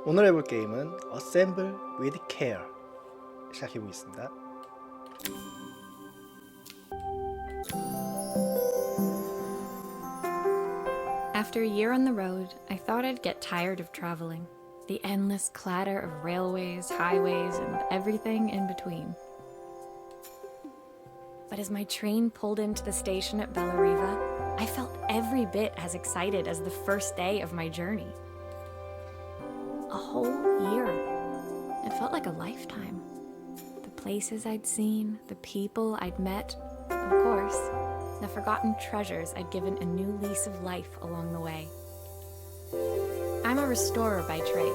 오늘 해볼 게임은 Assemble with Care 시작해보겠습니다. After a year on the road, I thought I'd get tired of traveling. The endless clatter of railways, highways, and everything in between. But as my train pulled into the station at Bellariva, I felt every bit as excited as the first day of my journey. A whole year. It felt like a lifetime. The places I'd seen, the people I'd met, of course, the forgotten treasures I'd given a new lease of life along the way. I'm a restorer by trade.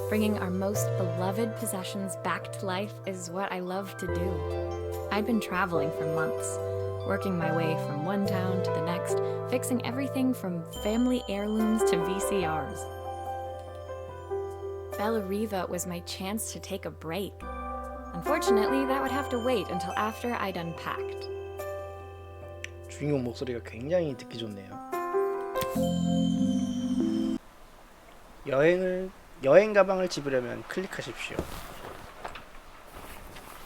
Bringing our most beloved possessions back to life is what I love to do. I'd been traveling for months, working my way from one town to the next, fixing everything from family heirlooms to VCRs. Bellariva was my chance to take a break. Unfortunately, that would have to wait until after I'd unpacked. 주인공 목소리가 굉장히 듣기 좋네요. 여행 가방을 집으려면 클릭하십시오.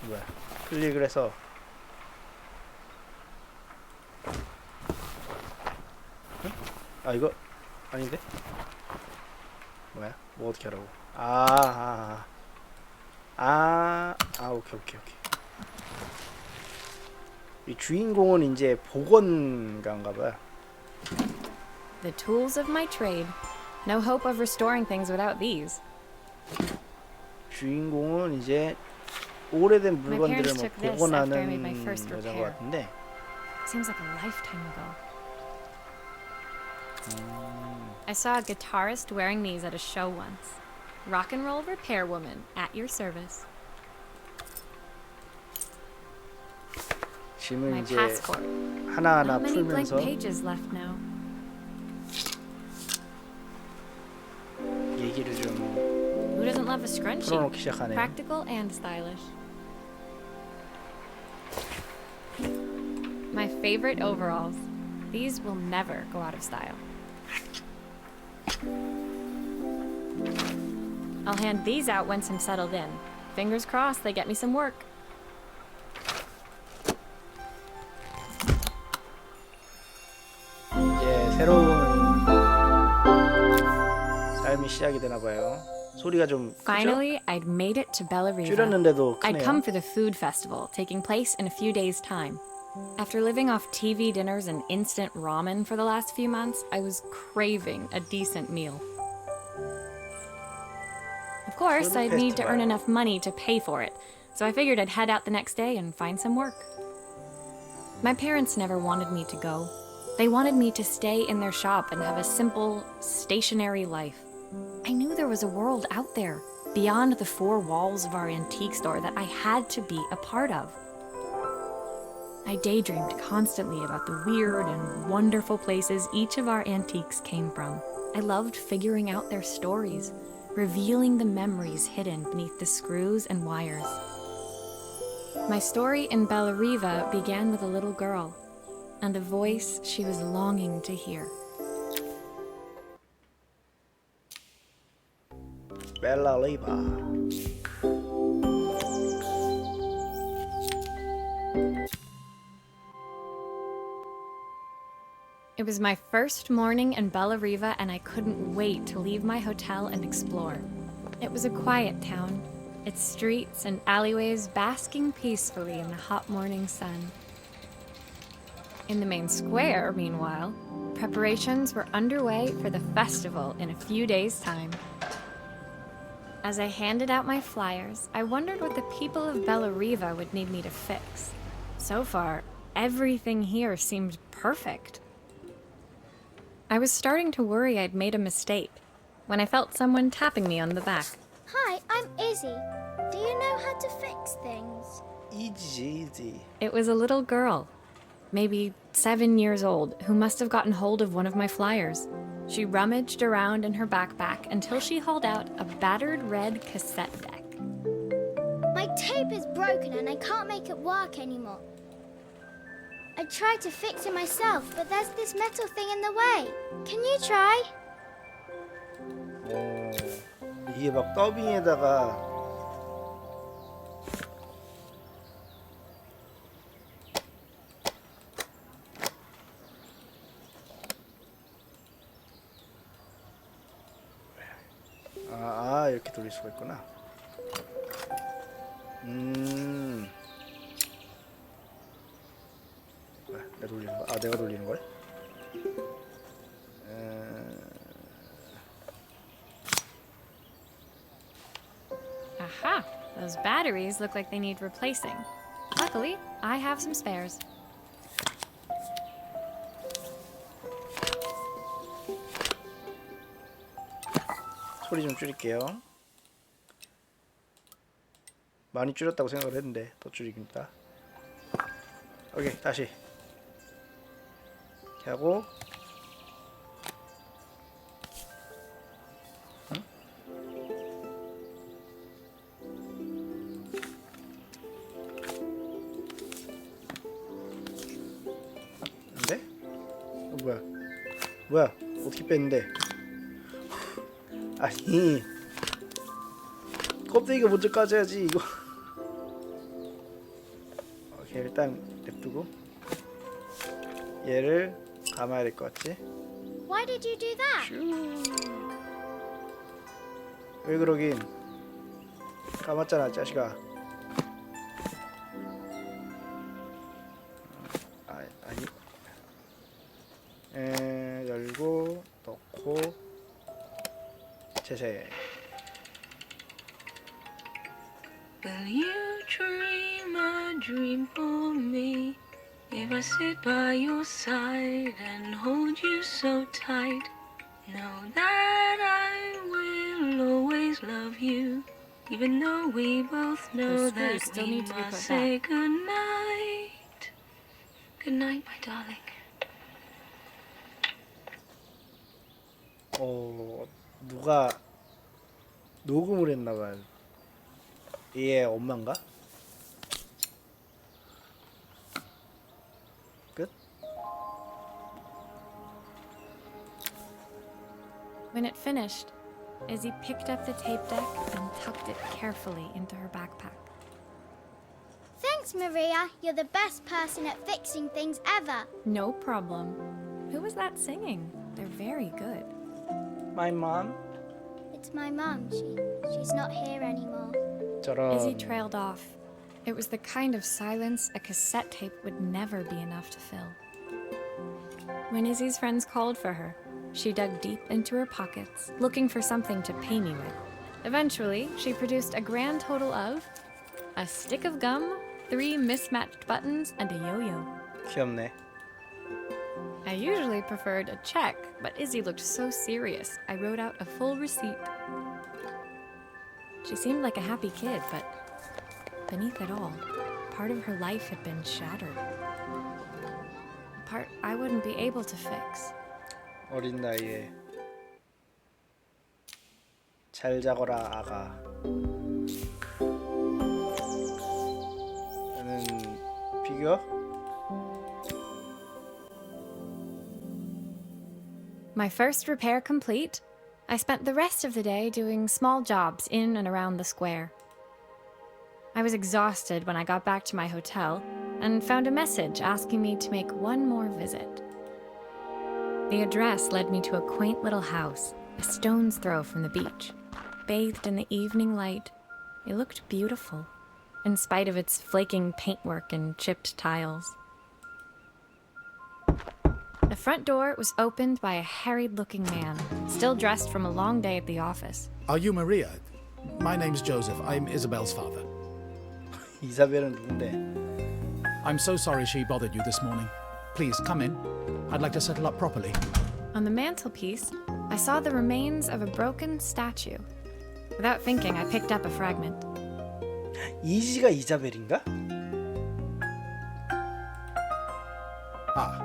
뭐야? 클릭을 해서 응? 아 이거 아닌데? 뭐야? 뭐 어떻게 하라고? 오케이. 이 주인공은 이제 복원가인가봐요. The tools of my trade. No hope of restoring things without these. 주인공은 이제 오래된 물건들을 뭐 took this 복원하는 after I made my first 여자인 것 repair. 같은데. Seems like a lifetime ago. I saw a guitarist wearing these at a show once. Rock and roll repair woman at your service. 짐을 My 이제 passport. 하나하나 Not many blank 풀면서 pages left now. 얘기를 좀 Who doesn't love a scrunchie? 풀어놓기 시작하네요. Practical and stylish. My favorite overalls. These will never go out of style. I'll hand these out once I'm settled in. Fingers crossed they get me some work. 이제 새로운 삶이 시작이 되나 봐요. 소리가 좀 크죠? Finally, I'd made it to Bellariva. 줄였는데도 I'd come 크네요. for the food festival, taking place in a few days' time. After living off TV dinners and instant ramen for the last few months, I was craving a decent meal. Of course, Food I'd need to earn festival. enough money to pay for it, so I figured I'd head out the next day and find some work. My parents never wanted me to go. They wanted me to stay in their shop and have a simple, stationary life. I knew there was a world out there, beyond the four walls of our antique store, that I had to be a part of. I daydreamed constantly about the weird and wonderful places each of our antiques came from. I loved figuring out their stories, revealing the memories hidden beneath the screws and wires. My story in Bellariva began with a little girl and a voice she was longing to hear. 벨라리바. It was my first morning in Bellariva, and I couldn't wait to leave my hotel and explore. It was a quiet town, its streets and alleyways basking peacefully in the hot morning sun. In the main square, meanwhile, preparations were underway for the festival in a few days' time. As I handed out my flyers, I wondered what the people of Bellariva would need me to fix. So far, everything here seemed perfect. I was starting to worry I'd made a mistake when I felt someone tapping me on the back. Hi, I'm Izzy. Do you know how to fix things? 이지. It was a little girl, maybe 7 years old, who must have gotten hold of one of my flyers. She rummaged around in her backpack until she hauled out a battered red cassette deck. My tape is broken and I can't make it work anymore. I tried to fix it myself, but there's this metal thing in the way. Can you try? 이게 막 더빙에다가 이렇게 돌릴 수가 있구나. 내가 돌리는 거? 내가 돌리는 거야? Aha! Those batteries look like they need replacing. Luckily, I have some spares. 소리 좀 줄일게요. 많이 줄였다고 생각을 했는데 더 줄이겠다. 오케이, 다시 이렇게 하고 근데? 뭐야 어떻게 뺐는데? 아니 껍데기가 먼저 까져야지 이거. 오케이, 일단 냅두고 얘를 감아야 될 것 같지? Why did you do that? 왜 그러긴. 감았잖아 자식아. 아니 열고 넣고 재생. Will you dream a dream for me? If I sit by your side and hold you so tight, know that I will always love you, even though we both know Those that screws still we need to be must put say goodnight. Good night, my darling. 누가 녹음을 했나봐요. 얘 엄마인가? 끝? When it finished, Izzy picked up the tape deck and tucked it carefully into her backpack. Thanks, Maria. You're the best person at fixing things ever. No problem. Who was that singing? They're very good. My mom? It's my mum. She's not here anymore. Izzy 저런. trailed off. It was the kind of silence a cassette tape would never be enough to fill. When Izzy's friends called for her, she dug deep into her pockets, looking for something to pay me with. Eventually, she produced a grand total of a stick of gum, 3 mismatched buttons, and a yo-yo. 귀엽네. I usually preferred a check, but Izzy looked so serious, I wrote out a full receipt. She seemed like a happy kid, but beneath it all, part of her life had been shattered. A part I wouldn't be able to fix. 어린 나이에 잘 자거라 아가. 얘는 피규어? My first repair complete, I spent the rest of the day doing small jobs in and around the square. I was exhausted when I got back to my hotel and found a message asking me to make one more visit. The address led me to a quaint little house, a stone's throw from the beach. Bathed in the evening light, it looked beautiful, in spite of its flaking paintwork and chipped tiles. The front door was opened by a harried-looking man, still dressed from a long day at the office. Are you Maria? My name's Joseph. I'm Isabel's father. 이사벨은 누군데? I'm so sorry she bothered you this morning. Please, come in. I'd like to settle up properly. On the mantelpiece, I saw the remains of a broken statue. Without thinking, I picked up a fragment. 이지가 이자벨인가? Ah,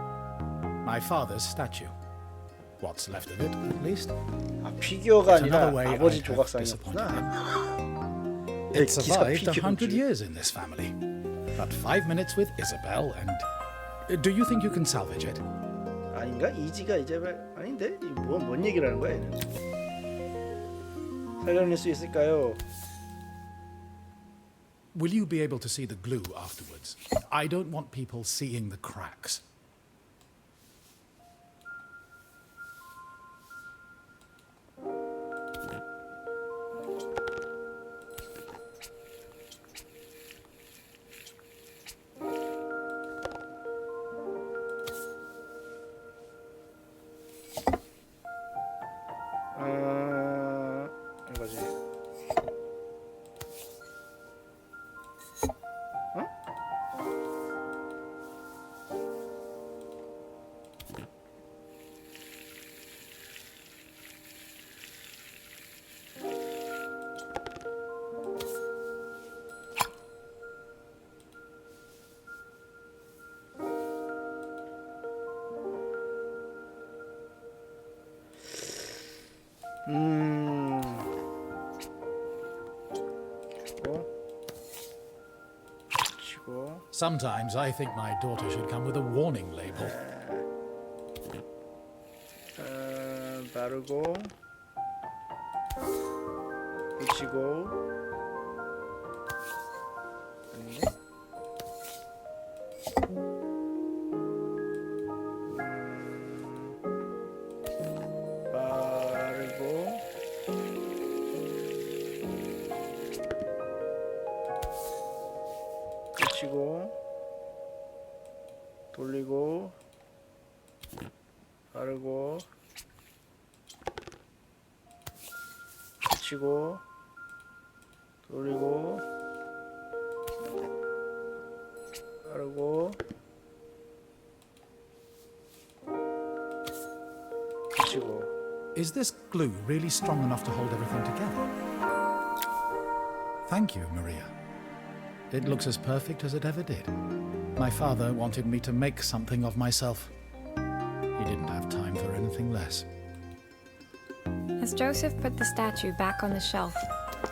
my father's statue. What's left of it, at least. 피규어가 It's another 아니라 way 아버지 I have disappointed 조각상이었구나. It 기사 survived 피규어 100 years in this family. But 5 minutes with Isabel and... Do you think you can salvage it? 아닌가? 이지가 이자벨 아닌데? 뭔 얘기를 하는 거야 얘는? 살려낼 수 있을까요? Will you be able to see the glue afterwards? I don't want people seeing the cracks. 이거지. 치고 Sometimes I think my daughter should come with a warning label. 바르고 붙이고 아닌데? 바르고 붙이고 돌리고 바르고 붙이고 돌리고 바르고 붙이고. Is this glue really strong enough to hold everything together? Thank you, Maria. It looks as perfect as it ever did. My father wanted me to make something of myself. He didn't have time for anything less. As Joseph put the statue back on the shelf,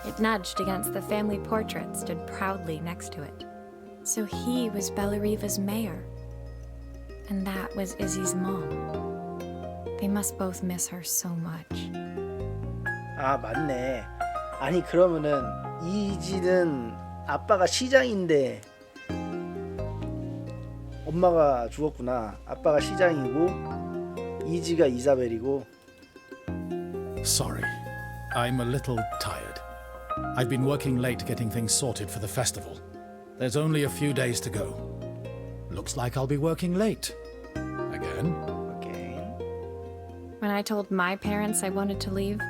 it nudged against the family portrait stood proudly next to it. So he was Bellariva's mayor. And that was Izzy's mom. They must both miss her so much. 아 맞네. 아니 그러면은 이지는 아빠가 시장인데 엄마가 죽었구나. 아빠가 시장이고 이지가 이사벨이고. Sorry, I'm a little tired. I've been working late getting things sorted for the festival. There's only a few days to go. Looks like I'll be working late. Again. 오케이. When I told my parents I wanted to leave,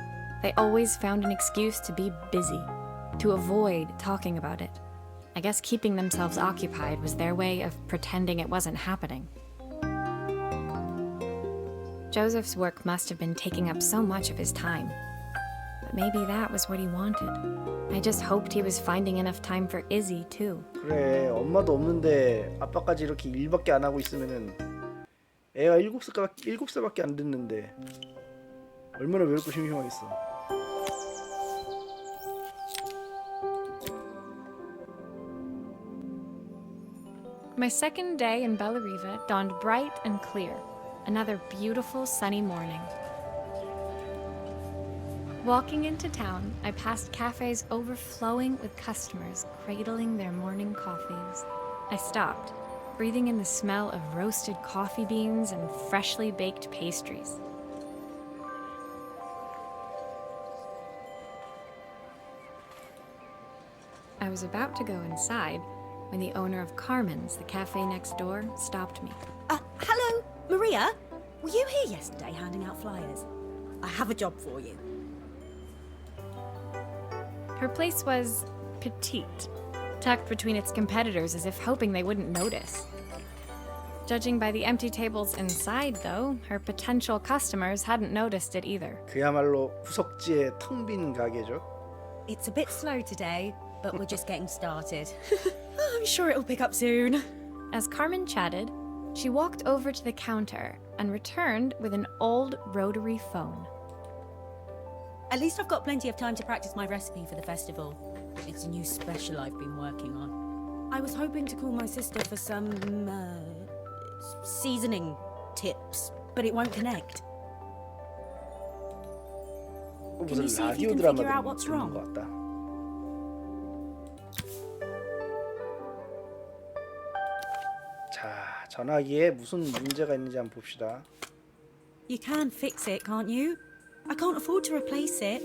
they always found an excuse to be busy, to avoid talking about it. I guess keeping themselves occupied was their way of pretending it wasn't happening. Joseph's work must have been taking up so much of his time. But maybe that was what he wanted. I just hoped he was finding enough time for Izzy, too. 그래 엄마도 없는데 아빠까지 이렇게 일밖에 안 하고 있으면은 애가 7살밖에 안 됐는데 얼마나 외롭고 심심하겠어. My second day in Bellariva dawned bright and clear. Another beautiful sunny morning. Walking into town, I passed cafes overflowing with customers cradling their morning coffees. I stopped, breathing in the smell of roasted coffee beans and freshly baked pastries. I was about to go inside when the owner of Carmen's, the cafe next door, stopped me. Hello, Maria? Were you here yesterday handing out flyers? I have a job for you. Her place was petite, tucked between its competitors as if hoping they wouldn't notice. Judging by the empty tables inside, though, her potential customers hadn't noticed it either. 그야말로 구석지의 텅 빈 가게죠. It's a bit slow today, but we're just getting started. I'm sure it'll pick up soon. As Carmen chatted, she walked over to the counter and returned with an old rotary phone. At least I've got plenty of time to practice my recipe for the festival. It's a new special I've been working on. I was hoping to call my sister for some seasoning tips, but it won't connect. 무슨 you see if you 라디오 can 드라마 figure out what's 듣는 wrong? 것 같다. 자, 전화기에 무슨 문제가 있는지 한번 봅시다. You can fix it, can't you? I can't afford to replace it.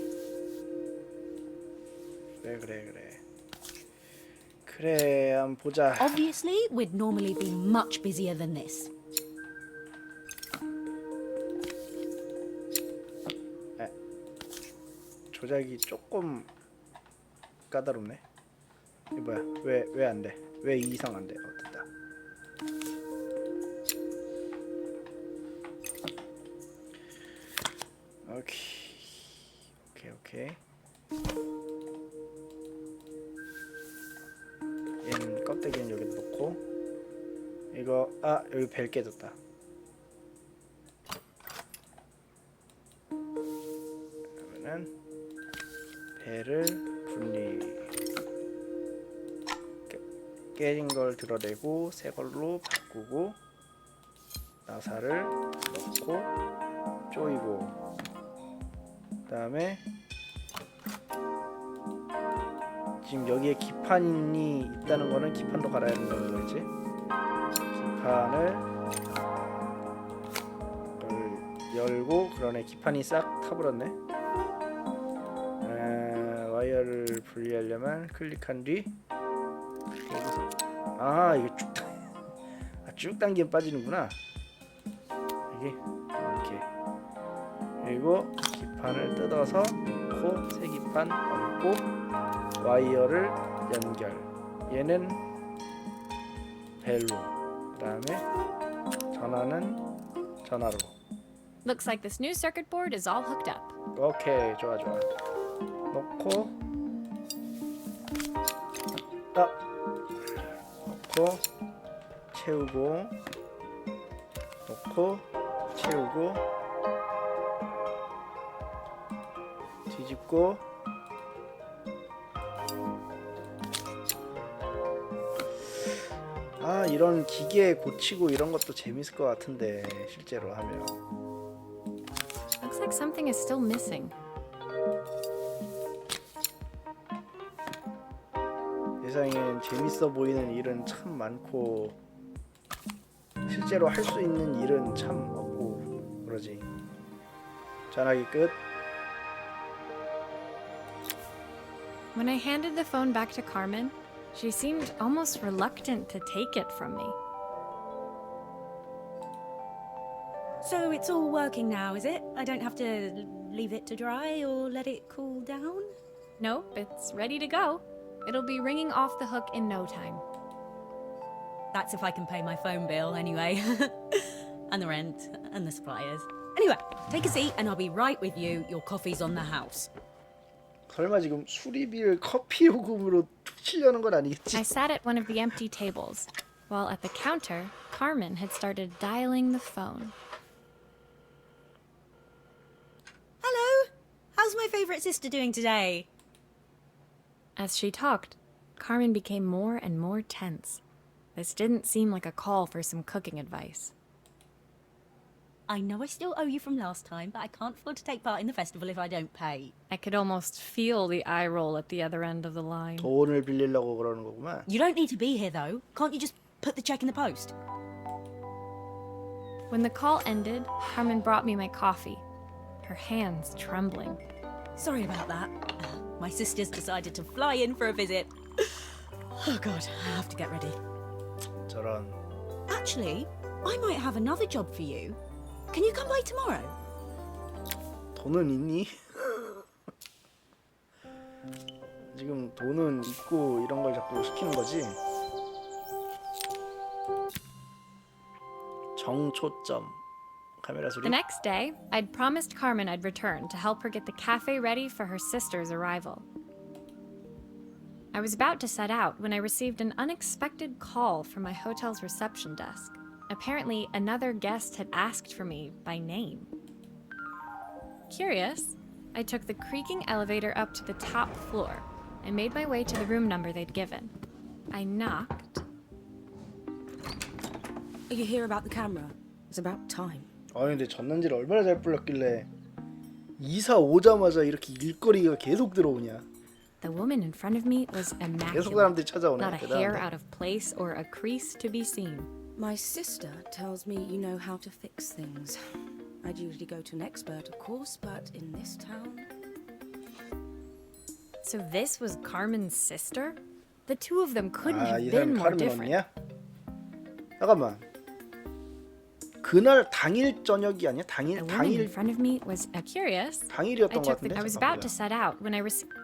그래, 한번 보자. Obviously, we'd normally be much busier than this. 조작이 조금 까다롭네. 이거 뭐야? 왜 안 돼? 왜 이상 안 돼? 됐다. 오케이. 얘는 껍데기는 여기 놓고 이거 여기 벨 깨졌다. 그러면은 벨을 분리 깨진 걸 드러내고 새 걸로 바꾸고 나사를 넣고 조이고 그다음에 지금 여기에 기판이 있다는 거는 기판도 갈아야 된다는 거지. 기판을 열고 그러네. 기판이 싹 타버렸네. 와이어를 분리하려면 클릭한 뒤 이게 쭉 당기면 빠지는구나. 이게 이렇게. 그리고 기판을 뜯어서 넣고 새 기판 얹고 와이어를 연결. 얘는 벨로. 그다음에 전화는 전화로. Looks like this new circuit board is all hooked up. 오케이, 좋아. 넣고 넣고 채우고 넣고 채우고 뒤집고 이런 기계 고치고 이런 것도 재밌을 것 같은데 실제로 하면. Looks like something is still missing. 세상엔 재밌어 보이는 일은 참 많고 실제로 할 수 있는 일은 참 없고 그러지. 전화기 끝. When I handed the phone back to Carmen, she seemed almost reluctant to take it from me. So it's all working now, is it? I don't have to leave it to dry or let it cool down? Nope, it's ready to go. It'll be ringing off the hook in no time. That's if I can pay my phone bill anyway. And the rent and the suppliers. Anyway, take a seat and I'll be right with you. Your coffee's on the house. 설마 지금 수리비를 커피 요금으로 퉁치려는 건 아니겠지? I sat at one of the empty tables, while at the counter, Carmen had started dialing the phone. Hello! How's my favourite sister doing today? As she talked, Carmen became more and more tense. This didn't seem like a call for some cooking advice. I know I still owe you from last time, but I can't afford to take part in the festival if I don't pay. I could almost feel the eye roll at the other end of the line. 돈을 빌리려고 그러는 거구만. You don't need to be here though. Can't you just put the check in the post? When the call ended, Carmen brought me my coffee, her hands trembling. Sorry about that. My sister's decided to fly in for a visit. Oh god, I have to get ready. 저런. Actually, I might have another job for you. Can you come by tomorrow? 돈은 있니? 지금 돈은 있고 이런 걸 자꾸 시키는 거지? 정초점. 카메라 소리. The next day, I'd promised Carmen I'd return to help her get the cafe ready for her sister's arrival. I was about to set out when I received an unexpected call from my hotel's reception desk. Apparently, another guest had asked for me by name. Curious, I took the creaking elevator up to the top floor and made my way to the room number they'd given. I knocked. Are you here about the camera? It's about time. 근데 전단지를 얼마나 잘 불렀길래 이사 오자마자 이렇게 일거리가 계속 들어오냐? The woman in front of me was 계속 immaculate. 사람들이 찾아오네. Not a hair 대단한데. out of place or a crease to be seen. My sister tells me you know how to fix things. I'd usually go to an expert, of course, but in this town... So this was Carmen's sister? The two of them couldn't 아, have 이 been 사람이 more 카르멘 different. 언니야? 잠깐만. 그날 당일 저녁이 아니야? The woman in front of me was curious. 당일이었던 것 같은데. I was 잠깐 about to 보자. set out when I received.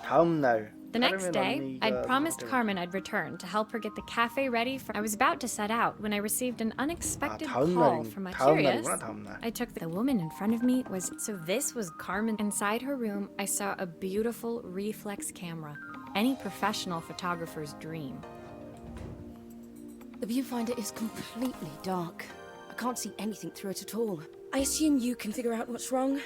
다음 날. The next 카르멘 day, 언니가 I'd promised 그때- Carmen I'd return to help her get the cafe ready for. I was about to set out when I received an unexpected 다음 call 날인- from my 다음 curious. 날이구나, 다음 날. I took the woman in front of me was so this was Carmen. Inside her room, I saw a beautiful reflex camera. Any professional photographer's dream. The viewfinder is completely dark. I can't see anything through it at all. I assume you can figure out what's wrong?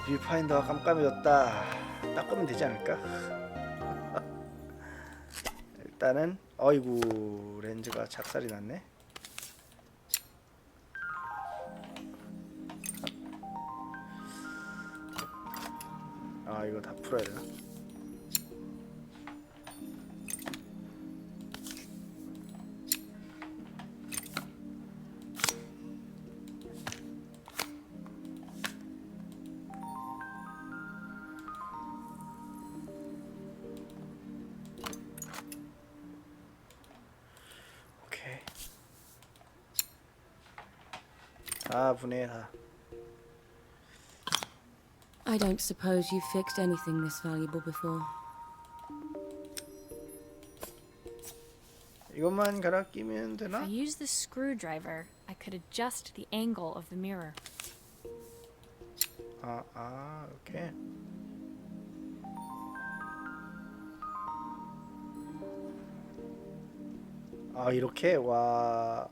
뷰파인더가 깜깜해졌다. 닦으면 되지 않을까? 일단은 어이구 렌즈가 작살이 났네. 아 이거 다 풀어야 되나? 오케이. 다 분해 다. I don't suppose you've fixed anything this valuable before. 이것만 갈아 끼면 If 되나? I used the screwdriver, I could adjust the angle of the mirror. 오케이. 이렇게 와.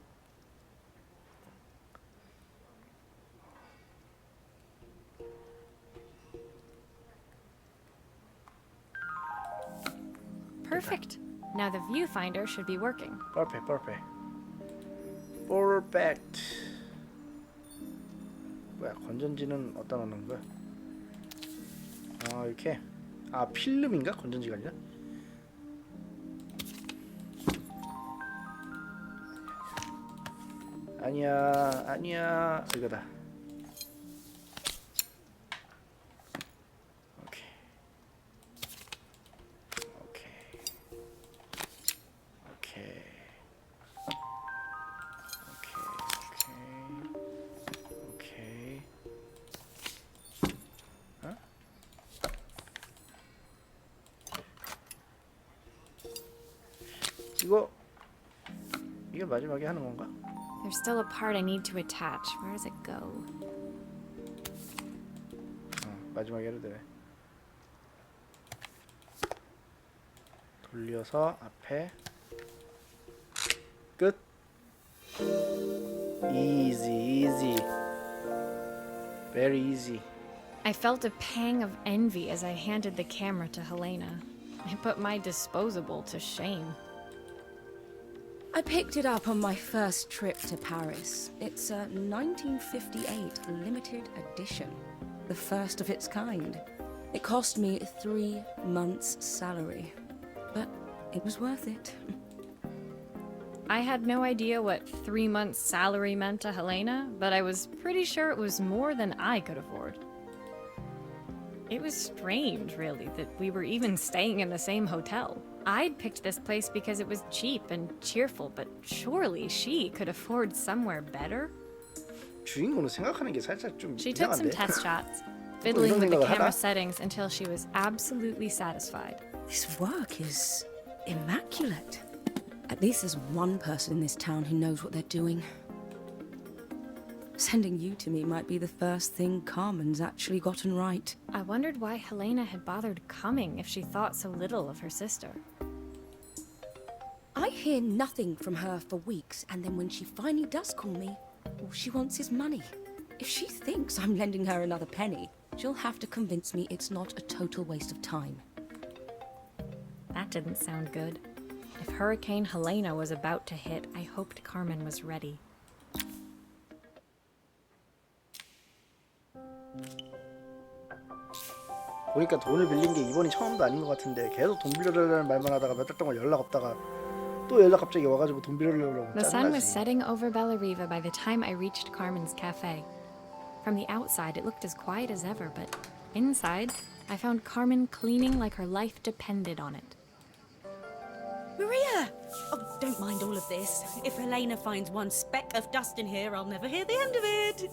Perfect. Now the viewfinder should be working. 퍼펙트. 퍼펙트. 뭐야 건전지는 어디다 넣는 거야? 이렇게. 필름인가? 건전지가 아니라? 아니야 이거다. 오케이. 이게 마지막에 하는 건가? There's still a part I need to attach. Where does it go? 마지막에 해도 되네. 돌려서 앞에 끝. Easy. Very easy. I felt a pang of envy as I handed the camera to Helena. I put my disposable to shame. I picked it up on my first trip to Paris. It's a 1958 limited edition, the first of its kind. It cost me 3 months' salary, but it was worth it. I had no idea what 3 months' salary meant to Helena, but I was pretty sure it was more than I could afford. It was strange, really, that we were even staying in the same hotel. I'd picked this place because it was cheap and cheerful, but surely she could afford somewhere better? 주인공은 생각하는 게 살짝 좀 She took some 이상한데. test shots, fiddling with the 생각을 camera 하다? settings until she was absolutely satisfied. This work is immaculate. At least there's one person in this town who knows what they're doing. Sending you to me might be the first thing Carmen's actually gotten right. I wondered why Helena had bothered coming if she thought so little of her sister. I hear nothing from her for weeks, and then when she finally does call me, all she wants is money. If she thinks I'm lending her another penny, she'll have to convince me it's not a total waste of time. That didn't sound good. If Hurricane Helena was about to hit, I hoped Carmen was ready. 보니까 돈을 빌린 게 이번이 처음도 아닌 것 같은데 계속 돈 빌려달라는 말만 하다가 몇 달 동안 연락 없다가 또 연락 갑자기 와가지고 돈 빌려달라고 The sun was 짜증나지. setting over Bellariva by the time I reached Carmen's cafe. From the outside, it looked as quiet as ever, but inside, I found Carmen cleaning like her life depended on it. Maria! Oh, don't mind all of this. If Helena finds one speck of dust in here, I'll never hear the end of it.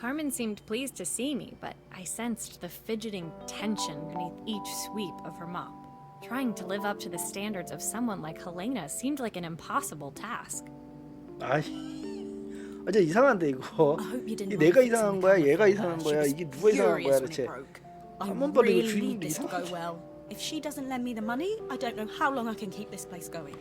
Carmen seemed pleased to see me, but I sensed the fidgeting tension beneath each sweep of her mop. Trying to live up to the standards of someone like Helena seemed like an impossible task. 아이, 진짜 이상한데 이거. I hope you 이게 didn't 내가 mind 이상한 fixing the 거야, camera 얘가 for 이상한 her. 거야, She was 이게 누가 이상한 거야 furious when it 대체? broke. I 한 번 봐도 이거 really 주인공도 need this to go 이상하지. well. If she doesn't lend me the money, I don't know how long I can keep this place going.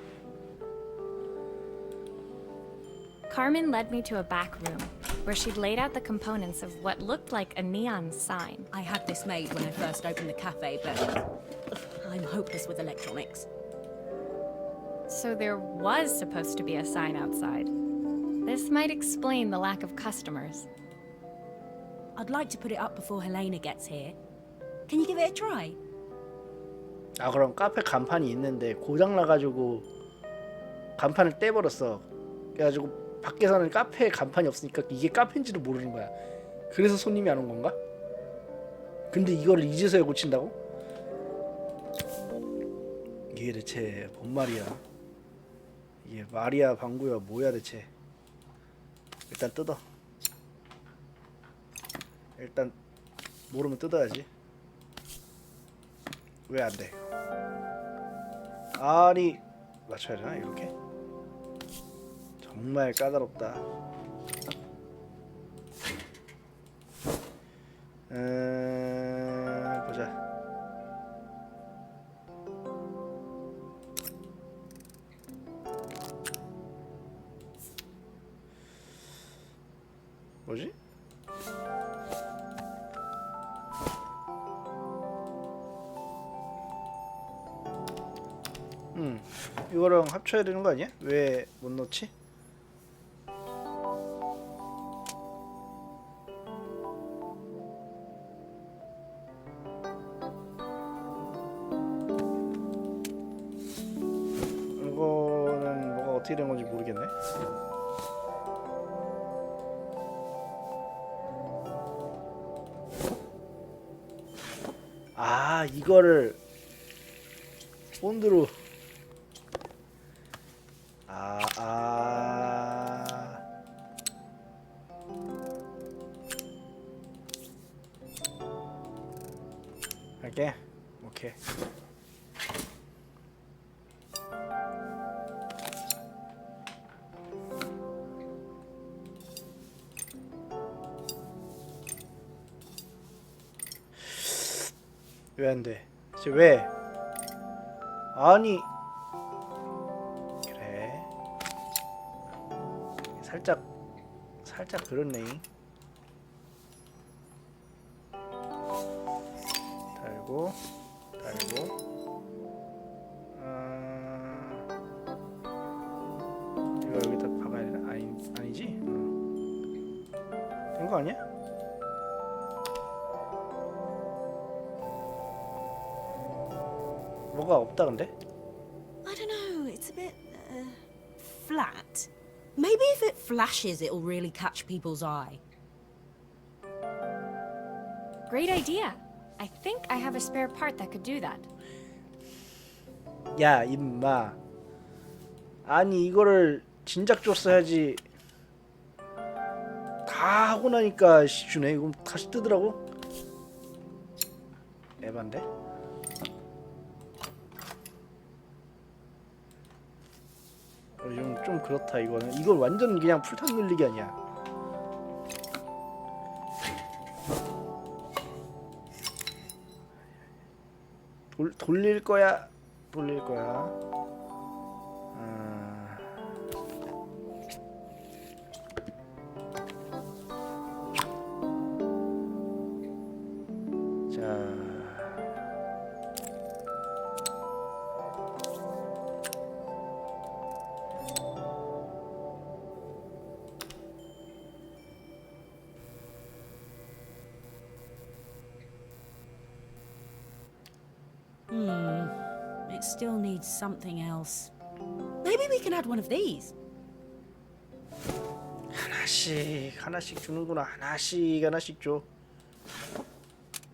Carmen led me to a back room, where she'd laid out the components of what looked like a neon sign. I had this made when I first opened the cafe, but I'm hopeless with electronics. So there was supposed to be a sign outside. This might explain the lack of customers. I'd like to put it up before Helena gets here. Can you give it a try? 아 그럼 카페 간판이 있는데 고장 나가지고 간판을 떼버렸어. 그래가지고 밖에서는 카페에 간판이 없으니까 이게 카페인지도 모르는 거야. 그래서 손님이 안 온 건가? 근데 이거를 이제서야 고친다고? 이게 대체 뭔 말이야? 이게 말이야 방구야 뭐야 대체? 일단 뜯어. 일단 모르면 뜯어야지. 왜 안 돼? 아니 맞춰야 되나 이렇게? 정말 까다롭다. 보자. 뭐지? 이거랑 합쳐야 되는 거 아니야? 왜 못 넣지? 이거는 뭐가 어떻게 된 건지 모르겠네. 아 이거를 본드로 할게. 오케이. 왜 안 돼? 이제 왜? 아니. 그래. 살짝 그렇네. 달고. 이거 여기다 박아야 되나? 아니지? 된 거 아니야? 뭐가 없다 근데? I don't know, it's a bit flat. Maybe if it flashes, it'll really catch people's eye. Great idea. I think I have a spare part that could do that. 야 임마. 아니 이거를 진작 줬어야지. 다 하고 나니까 주네. 이거 다시 뜨더라고. 에반데? 좀 그렇다 이거는. 이걸 완전 그냥 풀탄 늘리기 아니야. 돌릴 거야. 자. still need something else. Maybe we can add one of these. 하나씩 주는구나. 하나씩 줘.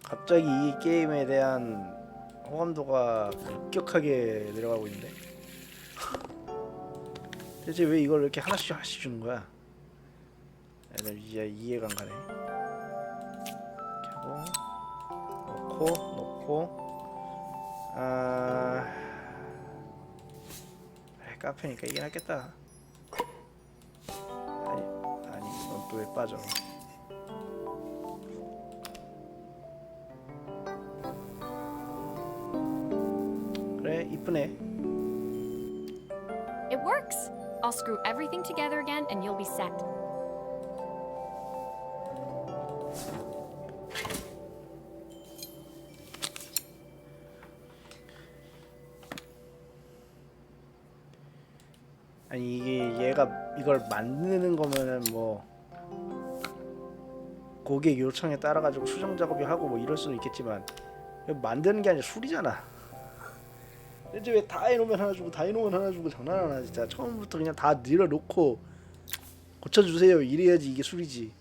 갑자기 이 게임에 대한 호감도가 급격하게 내려가고 있는데. 대체 왜 이걸 이렇게 하나씩 주는 거야? 이제 이해가 안 가네. 이렇게 하고 놓고 카페니까 이게 낫겠다. 아니 이건 또 왜 빠져? 그래 이쁘네. It works. I'll screw everything together again and you'll be set. 아니 이게 얘가 이걸 만드는 거면은 뭐 고객 요청에 따라 가지고 수정 작업이 하고 뭐 이럴 수는 있겠지만 만드는 게 아니라 술이잖아. 이제 왜 다 해놓으면 하나 주고 다 해놓으면 하나 주고 장난하나 진짜. 처음부터 그냥 다 늘어놓고 고쳐주세요 이래야지 이게 술이지.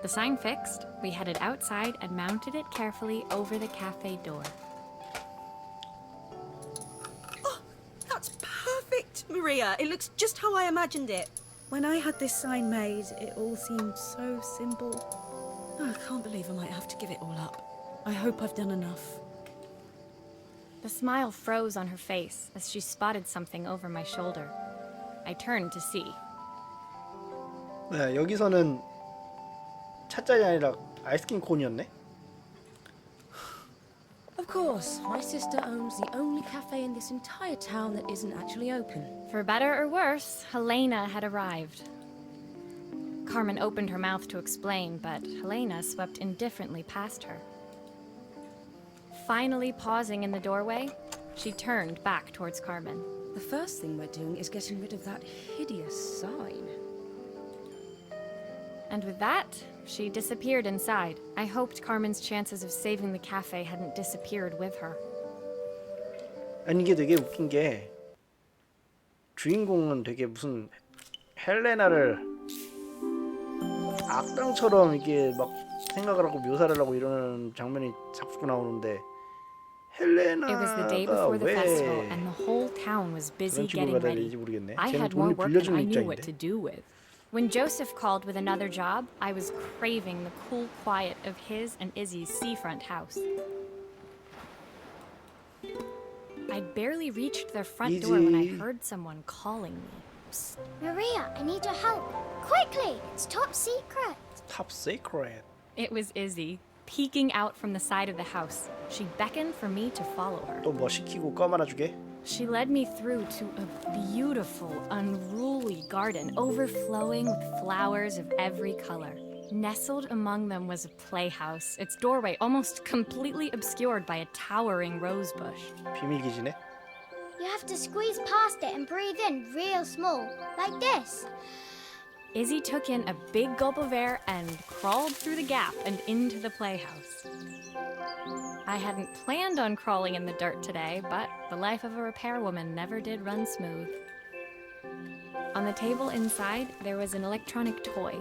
The sign fixed, we headed outside and mounted it carefully over the cafe door. That's perfect, Maria. It looks just how I imagined it. When I had this sign made, it all seemed so simple. Oh, I can't believe I might have to give it all up. I hope I've done enough. The smile froze on her face as she spotted something over my shoulder. I turned to see. 네, 여기서는 찻잔이 아니라 아이스크림 콘이었네. Of course, my sister owns the only cafe in this entire town that isn't actually open. For better or worse, Helena had arrived. Carmen opened her mouth to explain, but Helena swept indifferently past her. Finally pausing in the doorway, she turned back towards Carmen. The first thing we're doing is getting rid of that hideous sign. And with that, she disappeared inside. I hoped Carmen's chances of saving the cafe hadn't disappeared with her. 아니 이게 되게 웃긴 게 주인공은 되게 무슨 헬레나를 악당처럼 이게 막 생각을 하고 묘사를 하고 이러는 장면이 자꾸 나오는데 It was the day 헬레나가 before the festival, 왜 and the whole town was busy 그런 getting 친구가 ready. 될지 모르겠네. I 쟤는 had more 돈을 work 빌려주는 than I knew what to 입장인데. do with. When Joseph called with another job, I was craving the cool quiet of his and Izzy's seafront house. I'd barely reached their front door when I Izzy. heard someone calling me. Psst. Maria, I need your help. Quickly, it's top secret. Top secret. It was Izzy, peeking out from the side of the house. She beckoned for me to follow her. 또 뭐 시키고 껌 하나 주게? She led me through to a beautiful, unruly garden overflowing with flowers of every color. Nestled among them was a playhouse, its doorway almost completely obscured by a towering rose bush. 비밀 기지네. You have to squeeze past it and breathe in real small, like this. Izzy took in a big gulp of air and crawled through the gap and into the playhouse. I hadn't planned on crawling in the dirt today, but the life of a repairwoman never did run smooth. On the table inside, there was an electronic toy.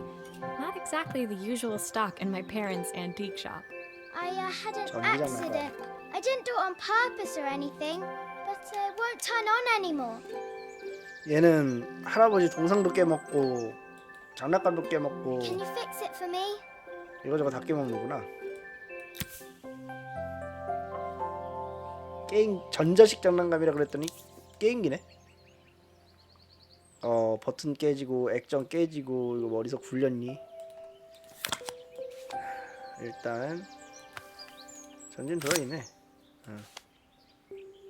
Not exactly the usual stock in my parents' antique shop. I had an 전기장 accident. I didn't do it on purpose or anything, but it won't turn on anymore. 얘는 할아버지 동상도 깨먹고 장난감도 깨먹고 Can you fix it for me? 이거저거 다 깨먹는구나. 게임 전자식 장난감이라 그랬더니 게임기네. 버튼 깨지고 액정 깨지고 이거 머리석 굴렸니? 일단 전진 들어있네.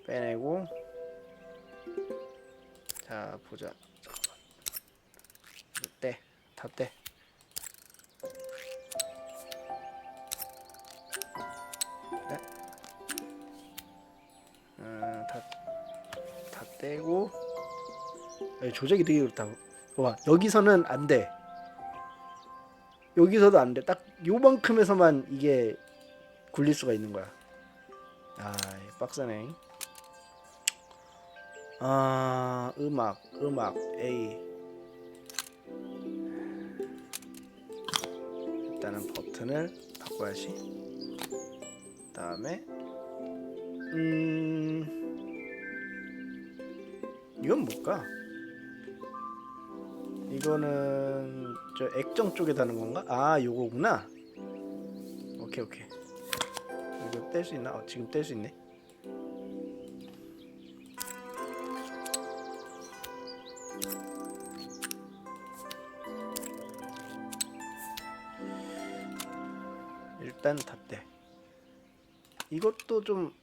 빼내고 자 보자. 잠깐만. 떼. 다 떼. 다 떼고 조작이 되게 그렇다고. 와 여기서는 안 돼. 여기서도 안 돼. 딱 요만큼에서만 이게 굴릴 수가 있는 거야. 아 빡세네. 음악 A. 일단은 버튼을 바꿔야지. 그다음에 이건 뭘까? 이거는 저 액정 쪽에 다는 건가? 아, 요거구나. 오케이. 이거 뗄 수 있나? 지금 뗄 수 있네. 일단 닫대. 이것도 좀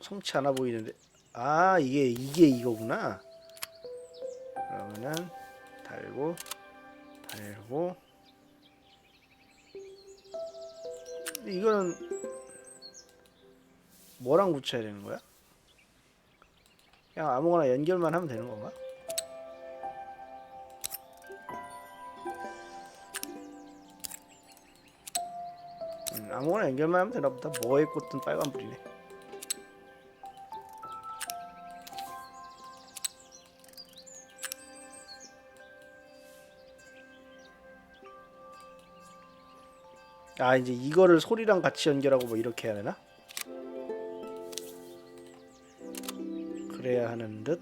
성치 않아 보이는데. 아, 이게 이거구나. 그러면은 달고 이거는 뭐랑 붙여야 되는 거야? 그냥 아무거나 연결만 하면 되는 건가? 아무거나 연결만 하면 되나 보다. 뭐에 꽂든 빨간불이네. 아, 이제 이거를 소리랑 같이 연결하고 뭐 이렇게 해야 되나? 그래야 하는 듯.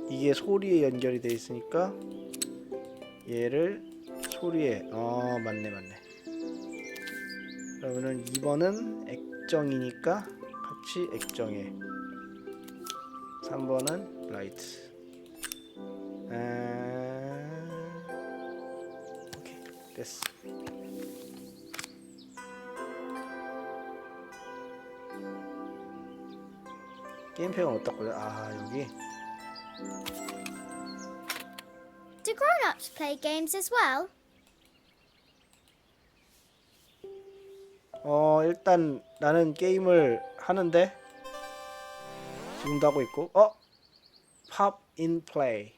이게 소리에 연결이 돼 있으니까 얘를 소리에 맞네. 그러면은 2번은 액정이니까 같이 액정에, 3번은 라이트. 오케이, 됐어. 게임팩은 어디다 꽂아? 아, 여기. Do grown-ups play games as well? 일단 나는 게임을 하는데 지금도 하고 있고. Pop in play.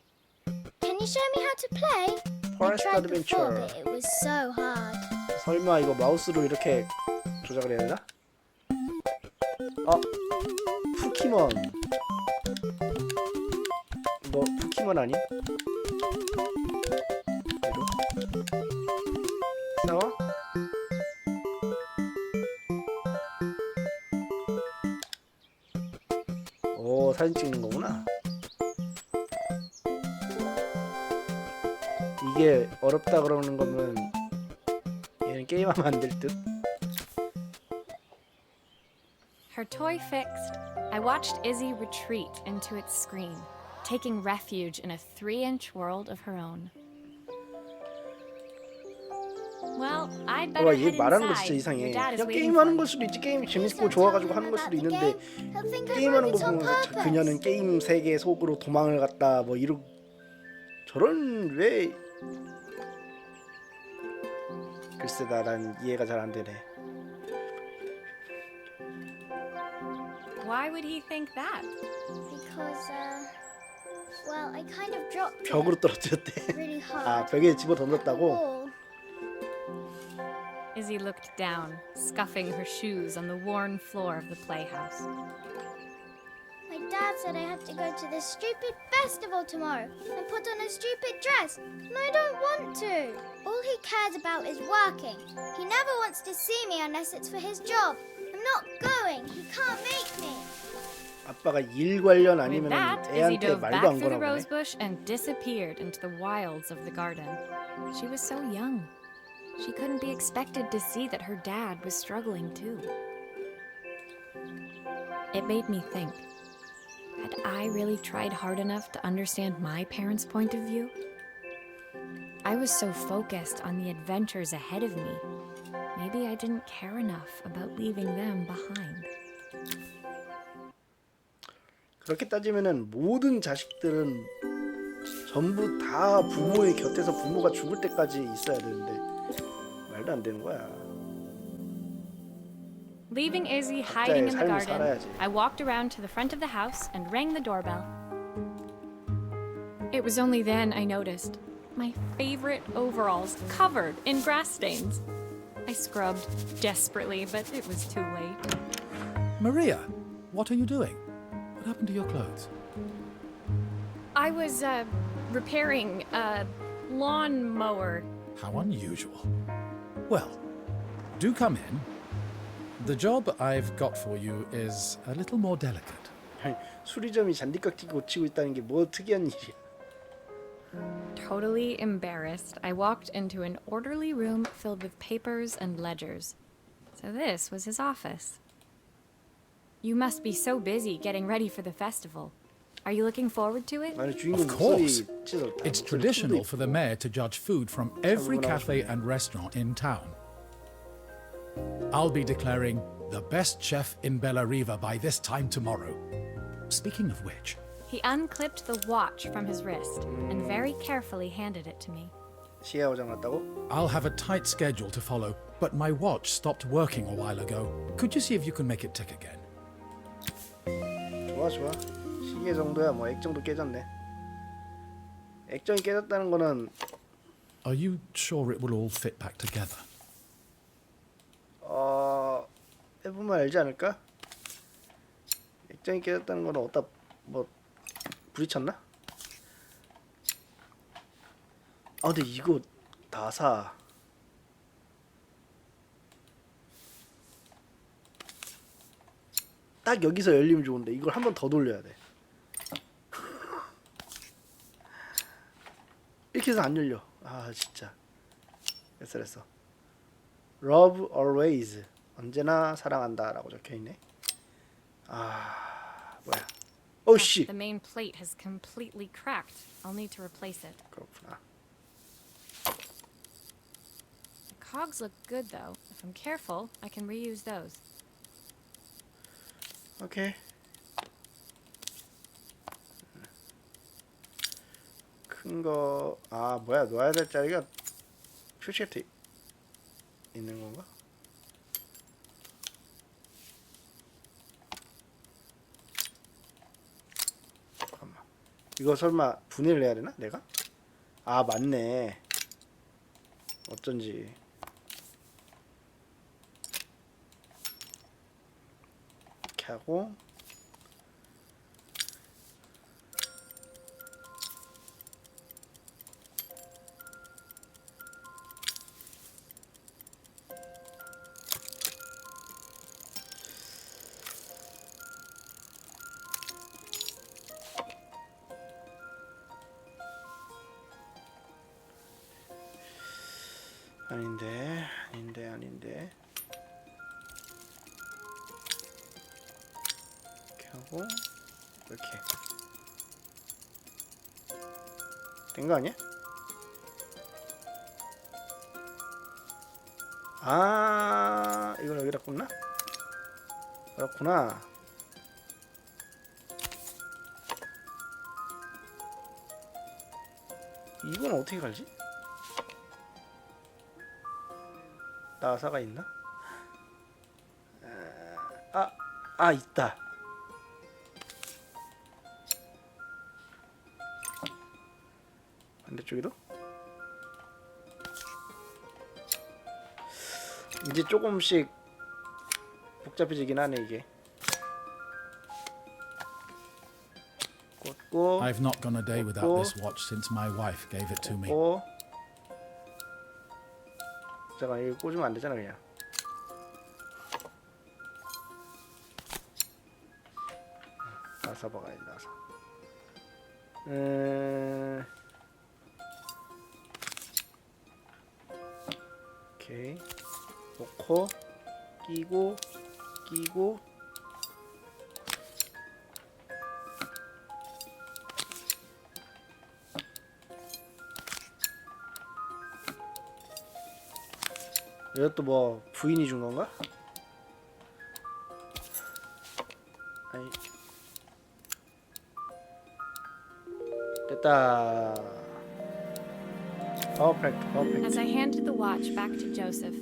Can you show me how to play? I Forest tried before, Adventure. but it was so hard. 설마 이거 마우스로 이렇게 조작을 해야 되나? 푸키몬. 너 푸키몬 아니? 싸워? 오, 사진 찍는 거구나. 이게 어렵다 그러는 거면 얘는 게임하면 안 될 듯. Her toy fixed, I watched Izzy retreat into its screen, taking refuge in a 3-inch world of her own. Well, I'd better 얘 head 말하는 거 진짜 inside. 이상해. Your dad is 그냥 waiting for 게임하는 me. 걸 수도 있지. 게임이 재밌고 좋아가지고 하는 걸 수도 있는데 게임하는 거 보면서 그녀는 게임 세계 속으로 도망을 갔다 뭐 이런 저런 왜 글쎄다, 난 이해가 잘 안 되네. Why would he think that? Because, well, I kind of dropped 벽으로 it 떨어뜨렸대. really 아, hard. 벽에 집어 던졌다고? Oh, Izzy looked down, scuffing her shoes on the worn floor of the playhouse. my dad said I have to go to this stupid festival tomorrow and put on a stupid dress, and I don't want to. All he cares about is working. He never wants to see me unless it's for his job. I'm not going. He can't make me. 아빠가 일 관련 With 아니면 that, Izzy 애한테 dove 말도 back 안 through the 거나 보네. rose bush and disappeared into the wilds of the garden. She was so young. She couldn't be expected to see that her dad was struggling too. It made me think, had I really tried hard enough to understand my parents' point of view? I was so focused on the adventures ahead of me. Maybe I didn't care enough about leaving them behind. 그렇게 따지면은 모든 자식들은 전부 다 부모의 곁에서 부모가 죽을 때까지 있어야 되는데 말도 안 되는 거야. Leaving Izzy hiding in the 삶을 garden, 살아야지. I walked around to the front of the house and rang the doorbell. It was only then I noticed my favorite overalls covered in grass stains. I scrubbed desperately, but it was too late. Maria, what are you doing? What happened to your clothes? I was repairing a lawnmower. How unusual. Well, do come in. The job I've got for you is a little more delicate. 수리점이 잔디깎이 고치고 있다는 게 뭐 특이한 일이야. Totally embarrassed, I walked into an orderly room filled with papers and ledgers. So this was his office. You must be so busy getting ready for the festival. Are you looking forward to it? 아니 주인공 Of course. 목소리 찢었다. It's traditional for the mayor to judge food from every cafe and restaurant in town. I'll be declaring the best chef in Bella Riva by this time tomorrow. Speaking of which, He unclipped the watch from his wrist and very carefully handed it to me. 시야 고장 났다고? I'll have a tight schedule to follow, but my watch stopped working a while ago. Could you see if you can make it tick again? 좋아 좋아. 시계 정도야 뭐 액정도 깨졌네. 액정이 깨졌다는 거는 Are you sure it will all fit back together? 해보면 알지 않을까? 액정이 깨졌다는 거는 어디다 뭐 부딪혔나? 아 근데 이거 나사 딱 여기서 열리면 좋은데 이걸 한 번 더 돌려야 돼. 이렇게 해서 안 열려. 아 진짜. 됐어. Love always. 언제나 사랑한다 라고 적혀있네. 아 뭐야. 오씨. The main plate has completely cracked. I'll need to replace it. 그렇구나. The cogs look good though. If I'm careful, I can reuse those. 오케이. 큰 거, 아 뭐야, 놓아야 될 자리가 표시가 돼 있는 건가? 잠깐만. 이거 설마 분해를 해야 되나? 내가? 아 맞네. 어쩐지. 이렇게 하고. 아닌데. 이렇게 하고 이렇게 된 거 아니야? 아, 이걸 여기다 꽂나? 그렇구나. 이건 어떻게 갈지? 나사가 있나? 있다. 반대쪽에도? 이제 조금씩 복잡해지긴 하네 이게. 꽂고. I've not gone a day without this watch since my wife gave it to me. 잠깐 이거 꽂으면 안 되잖아 그냥. 나사 박아야지 나사. 오케이. 놓고 끼고 이것도 뭐 부인이 준 건가? 아니 됐다. Perfect. As I handed the watch back to Joseph,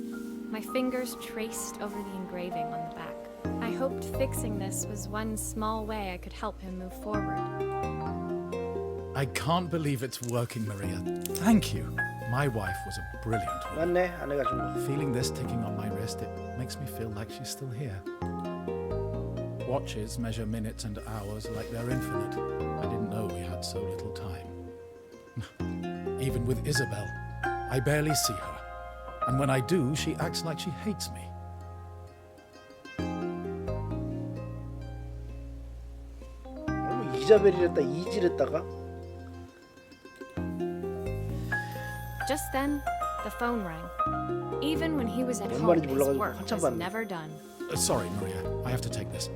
my fingers traced over the engraving on the back. I hoped fixing this was one small way I could help him move forward. I can't believe it's working, Maria. Thank you. My wife was a brilliant woman. 맞네, 아내가 준 거. Feeling this ticking on my wrist, it makes me feel like she's still here. Watches measure minutes and hours like they're infinite. I didn't know we had so little time. Even with Isabel, I barely see her. And when I do, she acts like she hates me. 이자벨이랬다 이지랬다가 Just then, the phone rang. Even when he was at 뭔 home, 말인지 his 몰라가지고 work 한참 was 봤네. never done. Sorry, Maria. I have to take this.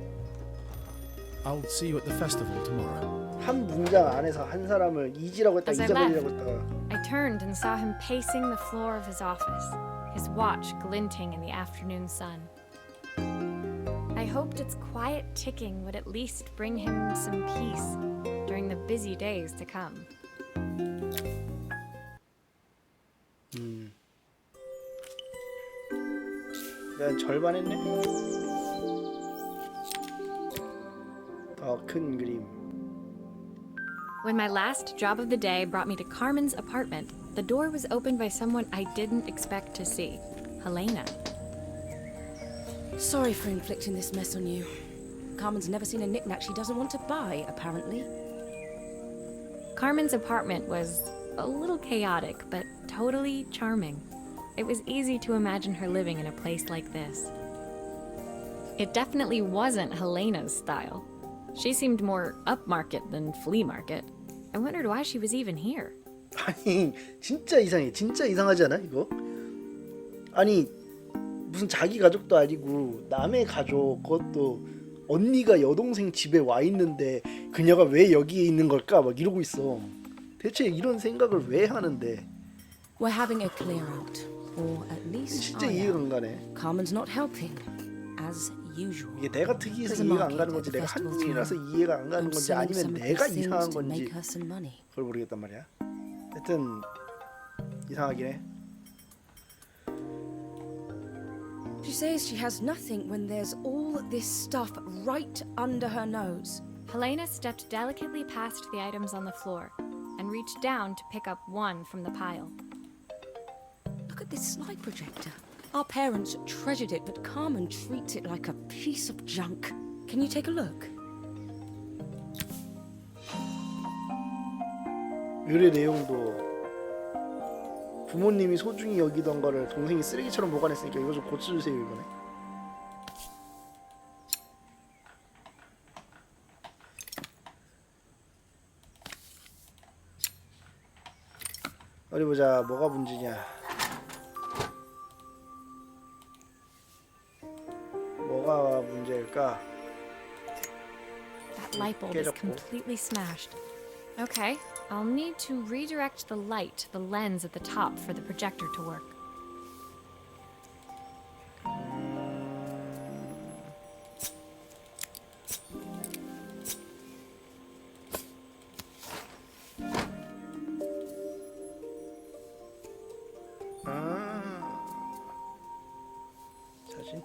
I'll see you at the festival tomorrow. 한 문장 안에서 한 사람을 이지라고 했다 As I 이자벨이라고 했다가 I turned and saw him pacing the floor of his office, his watch glinting in the afternoon sun. I hoped its quiet ticking would at least bring him some peace during the busy days to come. 내가 절반 했네. 더 큰 그림. When my last job of the day brought me to Carmen's apartment, the door was opened by someone I didn't expect to see, Helena. Sorry for inflicting this mess on you. Carmen's never seen a knick-knack she doesn't want to buy, apparently. Carmen's apartment was a little chaotic, but totally charming. It was easy to imagine her living in a place like this. It definitely wasn't Helena's style. She seemed more upmarket than flea market. I wondered why she was even here. 아니 진짜 이상해. 진짜 이상하지 않아 이거? 아니 무슨 자기 가족도 아니고 남의 가족, 그것도 언니가 여동생 집에 와 있는데 그녀가 왜 여기에 있는 걸까 막 이러고 있어. 대체 이런 생각을 왜 하는데? We're having a clear out, or at least 진짜 I 이해가 am. 안 가네. Carmen's not helping, as usual. 이게 내가 특이해서 There's a 이해가 안 market 가는 at 건지 the 내가 festival 한국인이라서 tomorrow. 이해가 안 가는 I'm 건지 selling 아니면 some of 내가 these things 이상한 to 건지 make her some money. 그걸 모르겠단 말이야. 하여튼 이상하긴 해. She says she has nothing when there's all this stuff right under her nose. Helena stepped delicately past the items on the floor and reached down to pick up one from the pile. Look at this slide projector. Our parents treasured it, but Carmen treats it like a piece of junk. Can you take a look? 의뢰 내용도 부모님이 소중히 여기던 거를 동생이 쓰레기처럼 보관했으니까 이거 좀 고쳐주세요 이번에. 어디 보자. 뭐가 문제냐. 뭐가 문제일까? That light bulb is 깨졌고. completely smashed. Okay, I'll need to redirect the light to the lens at the top for the projector to work. 사진.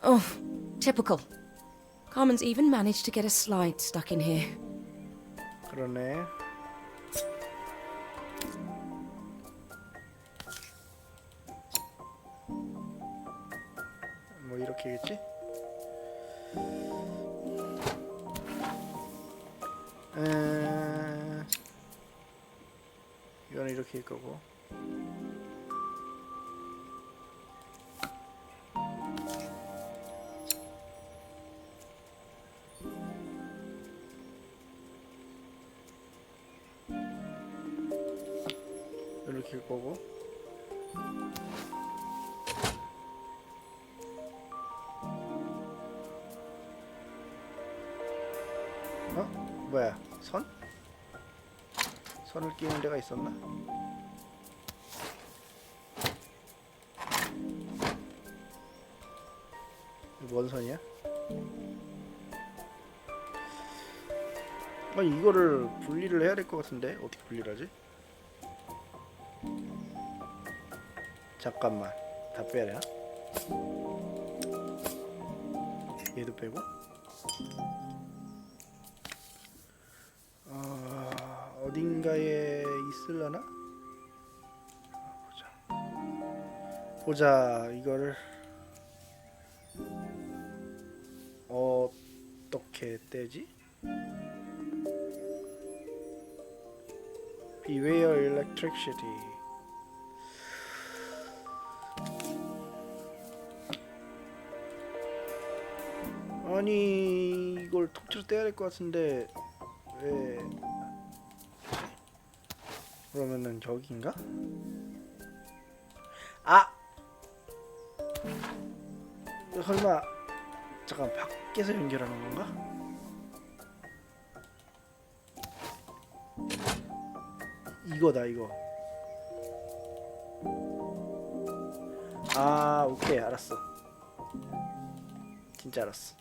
Oh, typical. Carmen's even managed to get a slide stuck in here. 그러네. 뭐 이렇게겠지? 이거는 이렇게일 거고. 이렇게일 거고. 어? 뭐야? 선? 선을 끼는 데가 있었나? 이거 뭔 선이야? 아니 이거를 분리를 해야 될 것 같은데 어떻게 분리를 하지? 잠깐만 다 빼야 되나? 얘도 빼고 어딘가에 있을라나? 보자. 이거를 어떻게 떼지? Beware electricity. 아니 이걸 통째로 떼야 될 것 같은데 왜? 그러면은 여기인가? 아! 설마 잠깐 밖에서 연결하는 건가? 이거다 이거. 아 오케이 알았어. 진짜 알았어.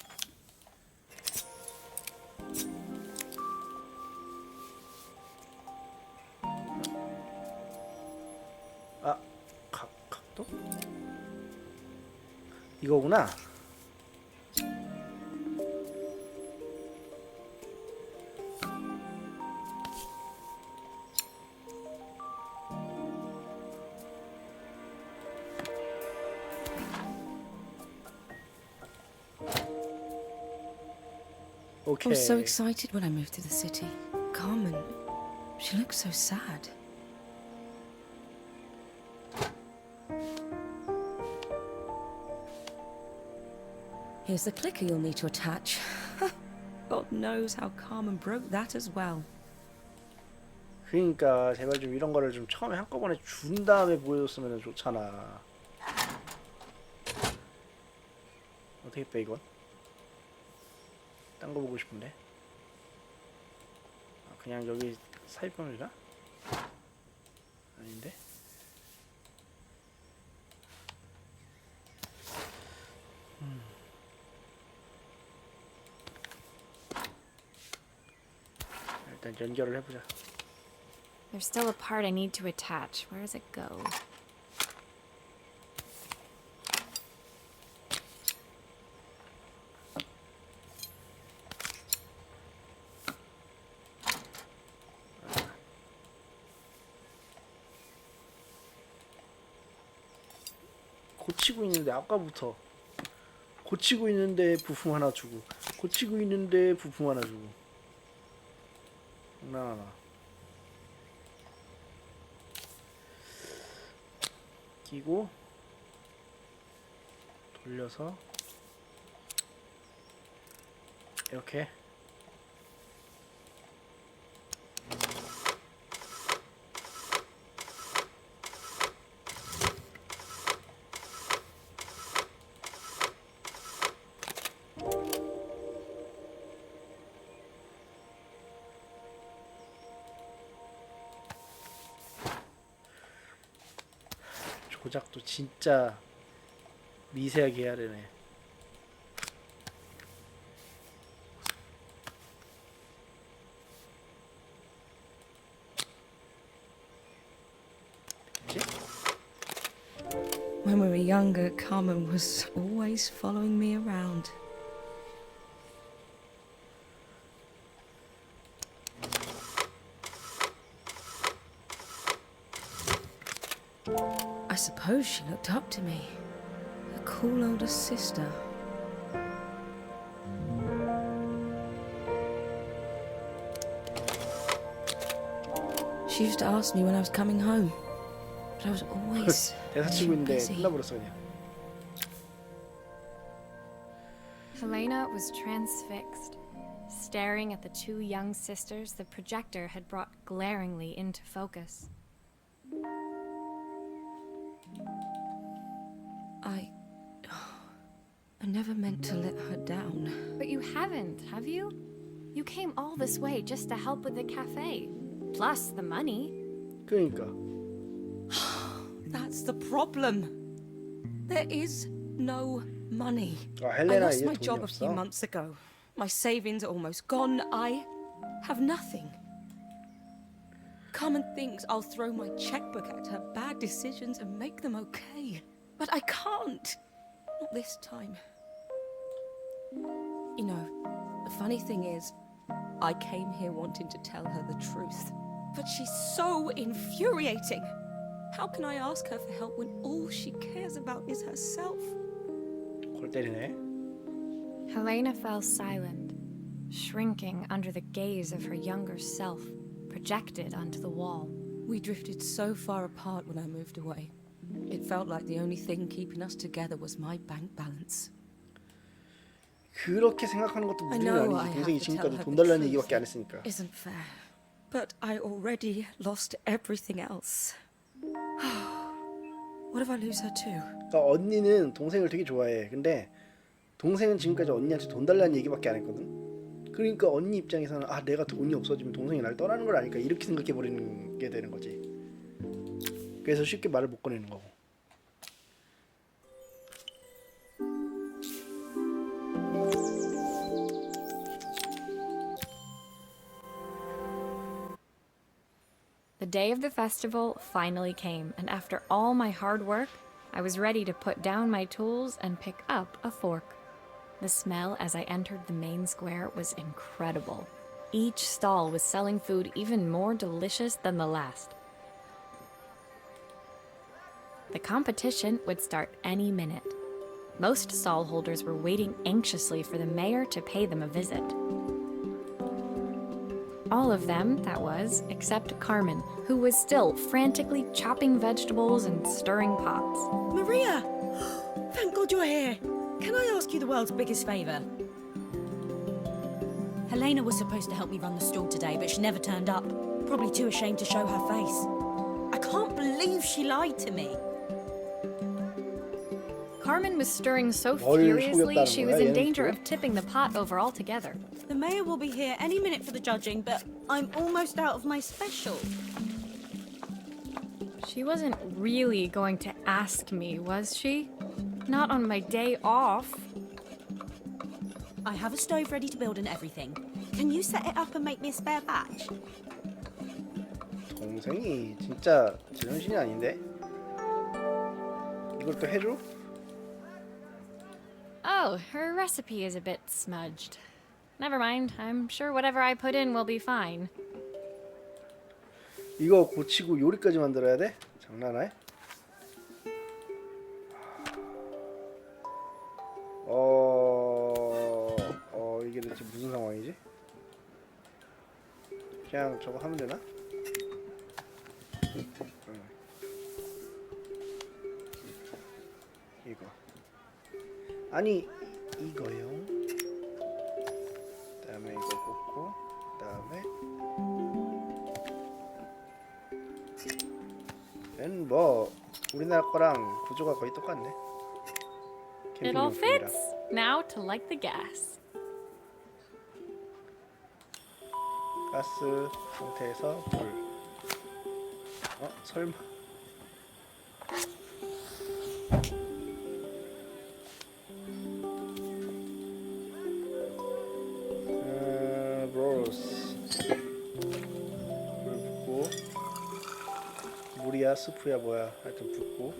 아 각도? 이거구나. I was so excited when I moved to the city. Carmen, she looks so sad. Here's the clicker you'll need to attach. God knows how Carmen broke that as well. 그러니까 제발 좀 이런 거를 좀 처음에 한꺼번에 준 다음에 보여줬으면 좋잖아. 어떻게 빼 이건? 딴 거 보고 싶은데. 아, 그냥 여기 삽입하면 아닌데? 일단 연결을 해보자. There's still a part I need to attach. Where does it go? 고치고 있는데 아까부터 고치고 있는데 부품 하나 주고 고치고 있는데 부품 하나 주고 장난하나. 끼고 돌려서 이렇게 조작도 진짜 미세하게 해야 되네. When we were younger, Carmen was always following me around. I suppose she looked up to me. A cool older sister. She used to ask me when I was coming home. But I was always 대사 치고 있는데 busy. 끝나버렸어 그냥. Helena was transfixed, staring at the two young sisters the projector had brought glaringly into focus. I never meant to let her down. But you haven't, have you? You came all this way just to help with the cafe, plus the money. 그러니까 That's the problem. There is no money. 아 I 헬레나 lost 이제 my 돈이 job a few 없어. months ago. My savings are almost gone. I have nothing. Carmen thinks I'll throw my checkbook at her bad decisions and make them okay. But I can't. Not this time. You know, the funny thing is, I came here wanting to tell her the truth. But she's so infuriating. How can I ask her for help when all she cares about is herself? 골 때리네. Helena fell silent, shrinking under the gaze of her younger self, projected onto the wall. We drifted so far apart when I moved away. It felt like the only thing keeping us together was my bank balance. 그렇게 생각하는 것도 I 무리는 know I 아니지. have 동생이 to tell 지금까지 her 돈 the 달라는 truth. 얘기밖에 안 했으니까. Isn't fair. But I already lost everything else. What if I lose her too? 그러니까 언니는 동생을 되게 좋아해. 근데 동생은 지금까지 언니한테 돈 달라는 얘기밖에 안 했거든. 그러니까 언니 입장에서는 아 내가 돈이 없어지면 동생이 날 떠나는 걸 아니까 이렇게 생각해 버리는 게 되는 거지. 그래서 쉽게 말을 못 꺼내는 거고. The day of the festival finally came, and after all my hard work, I was ready to put down my tools and pick up a fork. The smell as I entered the main square was incredible. Each stall was selling food even more delicious than the last. The competition would start any minute. Most stall holders were waiting anxiously for the mayor to pay them a visit. All of them, that was, except Carmen, who was still frantically chopping vegetables and stirring pots. Maria! Thank God you're here. Can I ask you the world's biggest favour? Helena was supposed to help me run the stall today, but she never turned up. Probably too ashamed to show her face. I can't believe she lied to me. Carmen was stirring so 머리를 furiously 속였다는 she 거야, was in 얘는 danger 또? of tipping the pot over altogether. The mayor will be here any minute for the judging, but I'm almost out of my special. She wasn't really going to ask me, was she? Not on my day off. I have a stove ready to build and everything. Can you set it up and make me a spare batch? 동생이 진짜 제정신이 아닌데? 이걸 또 해줘? Oh, her recipe is a bit smudged. Never mind, I'm sure whatever I put in will be fine. 이거 고치고 요리까지 만들어야 돼? 장난해? 이게 대체 무슨 상황이지? 그냥 저거 하면 되나? 이거 아니 이거요. 그다음에 이거 꽂고 그다음에 얘는 뭐 우리나라 거랑 구조가 거의 똑같네. It all 캠핑용품이랑. fits. Now to light the gas. 가스 상태에서 불. 설마. 로스. 불 붓고. 물이야 스프야 뭐야 하여튼 붓고.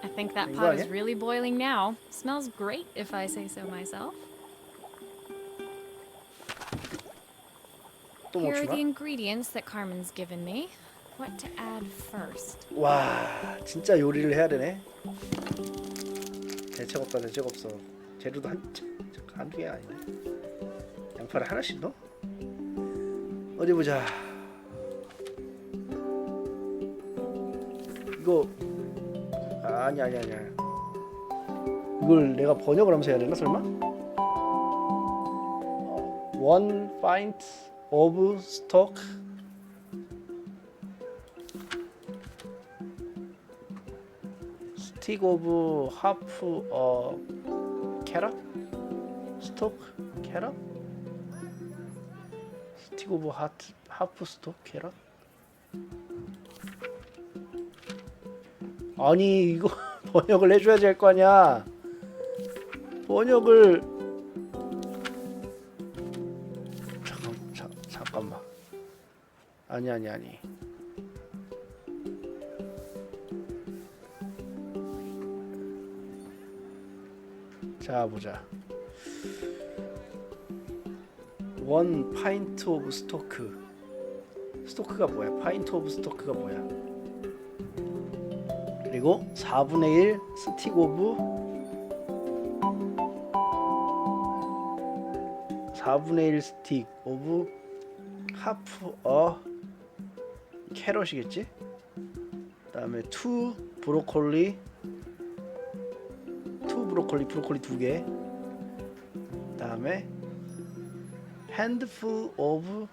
I think that 이거 pot is 아니야? really boiling now. Smells great if I say so myself. 또 뭐 Here are the 주나? ingredients that Carmen's given me. What to add first? 와 진짜 요리를 해야 되네. 대책 없다 대책 없어. 재료도 한두 개가 아니네. 양파를 하나씩 넣어? 어디 보자. 이거 아니야. 이걸 내가 번역을 하면서 해야 되나 설마? One pint of stock. Stick of half carrot? Stock carrot? Stick of half stock carrot? 아니 이거 번역을 해줘야지 할 거 아니야. 번역을 잠깐만. 아니. 자 보자. One pint of stock. 스토크가 뭐야? 파인트 오브 스토크가 뭐야? 그리고 4분의 1 스틱 오브 4분의 1 스틱 오브 하프 어 캐럿이겠지? 그다음에 2 브로콜리 브로콜리 2개. 그다음에 handful of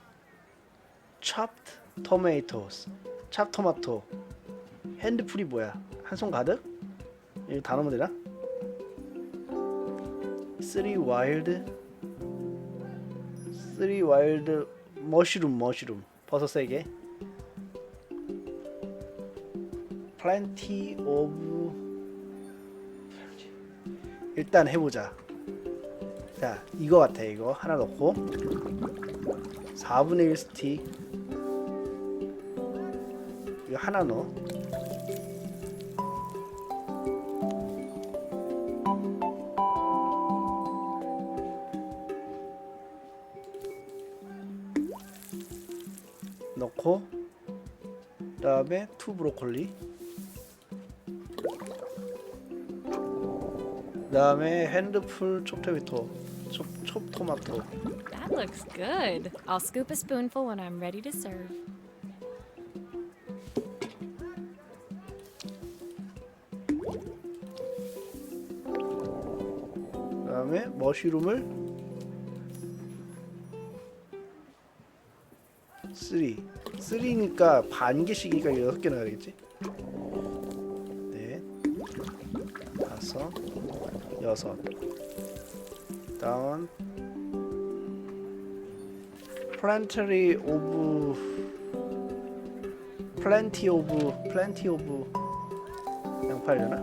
chopped tomatoes. 찹 토마토. 핸드풀이 뭐야? 한 손 가득? 이거 다 넣으면 되나? 3 wild 머쉬룸 버섯 3개. plenty of 일단 해보자. 자, 이거 같아. 이거 하나 넣고 4분의 1 스틱 이거 하나 넣어. 넣고 그다음에 2 브로콜리 그다음에 핸드풀 촉토마토 촉토마토. That looks good. I'll scoop a spoonful when I'm ready to serve. 그다음에 머쉬룸을 3니까 반 개씩이니까 6개 넣어야겠지? 네, 5, 6. 다음 plenty of 양파려나?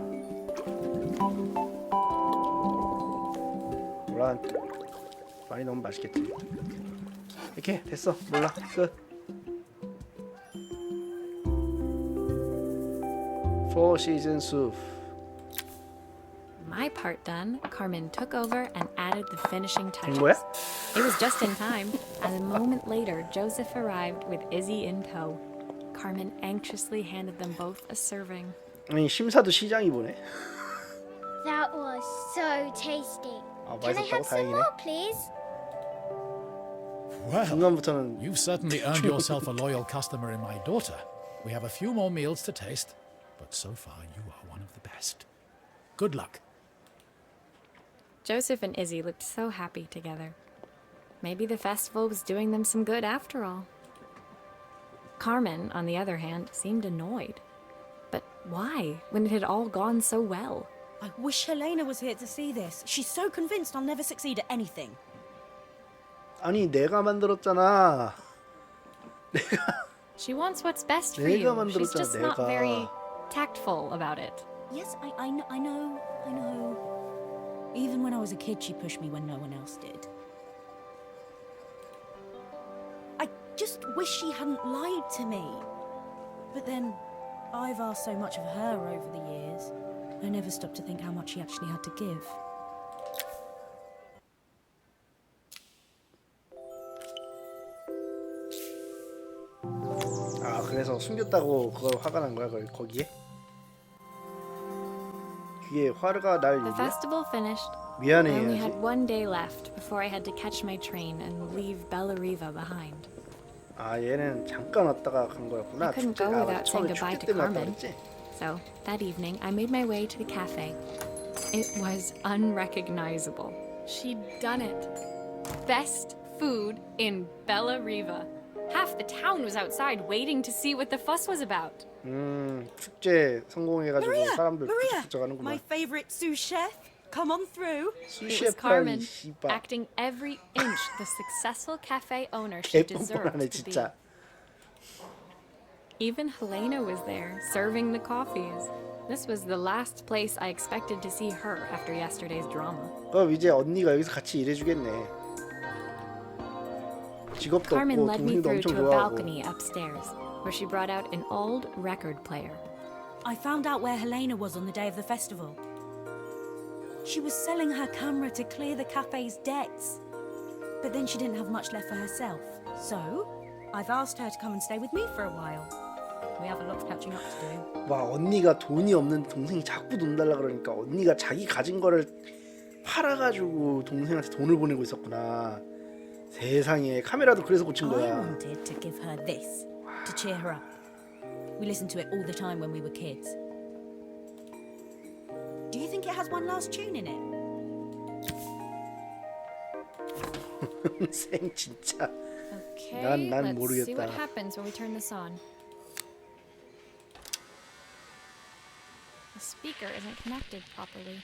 몰라. 많이 넣으면 맛있겠지. 이렇게 됐어. 몰라. 끝. Four season soup. My part done, Carmen took over and added the finishing 된 touches. 거야? It was just in time, as a moment later, Joseph arrived with Izzy in tow. Carmen anxiously handed them both a serving. 아니 심사도 시장이 보네. That was so tasty. Can I 맛있었다고 have some 다행이네. more, please? Well, 중간부터는 you've certainly earned yourself a loyal customer in my daughter. We have a few more meals to taste, but so far you are one of the best. Good luck. Joseph and Izzy looked so happy together. Maybe the festival was doing them some good after all. Carmen, on the other hand, seemed annoyed. But why, when it had all gone so well? I wish Helena was here to see this. She's so convinced I'll never succeed at anything. 아니 내가 만들었잖아. She wants what's best for 내가 you. She's 만들었잖아, just not 내가. very tactful about it. Yes, I know. Even when I was a kid, she pushed me when no one else did. I just wish she hadn't lied to me. But then, I've asked so much of her over the years. I never stopped to think how much she actually had to give. 아 그래서 숨겼다고 그걸 화가 난 거야 거기에? 귀에 화가 날 The 일이야? festival finished. I 미안해 only 해야지. had one day left before I had to catch my train and leave Bellariva behind. 아 얘는 잠깐 왔다가 간 거였구나. I couldn't 축제, go 아, without 처음에 saying goodbye 축제 to 때문에 왔다 Carmen. 그랬지? So, that evening, I made my way to the cafe. It was unrecognizable. She'd done it. Best food in Bellariva. Half the town was outside waiting to see what the fuss was about. 축제 성공해가지고 사람들 Maria, 부쩍부쩍 my 하는구나. favorite sous chef. Come on through. It was Carmen, 수셰프라니 씨발. acting every inch the successful cafe owner she deserved 개뻔뻔하네 to be. 진짜. Even Helena was there, serving the coffees. This was the last place I expected to see her after yesterday's drama. 그럼 이제 언니가 여기서 같이 일해주겠네. 직업도 Carmen 없고 led me 동생도 through 엄청 to a 좋아하고. balcony upstairs, where she brought out an old record player. I found out where Helena was on the day of the festival. She was selling her camera to clear the cafe's debts. But then she didn't have much left for herself. So, I've asked her to come and stay with me for a while. We have a lot of catching up to do. 와, 언니가 돈이 없는데 동생이 자꾸 돈 달라 그러니까 언니가 자기 가진 거를 팔아가지고 동생한테 돈을 보내고 있었구나. 세상에, 카메라도 그래서 고친 I 거야. wanted to give her this to cheer her up. We listened to it all the time when we were kids. Do you think it has one last tune in it? 생 진짜. Okay, 난 let's see 모르겠다. what happens when we turn this on. The speaker isn't connected properly.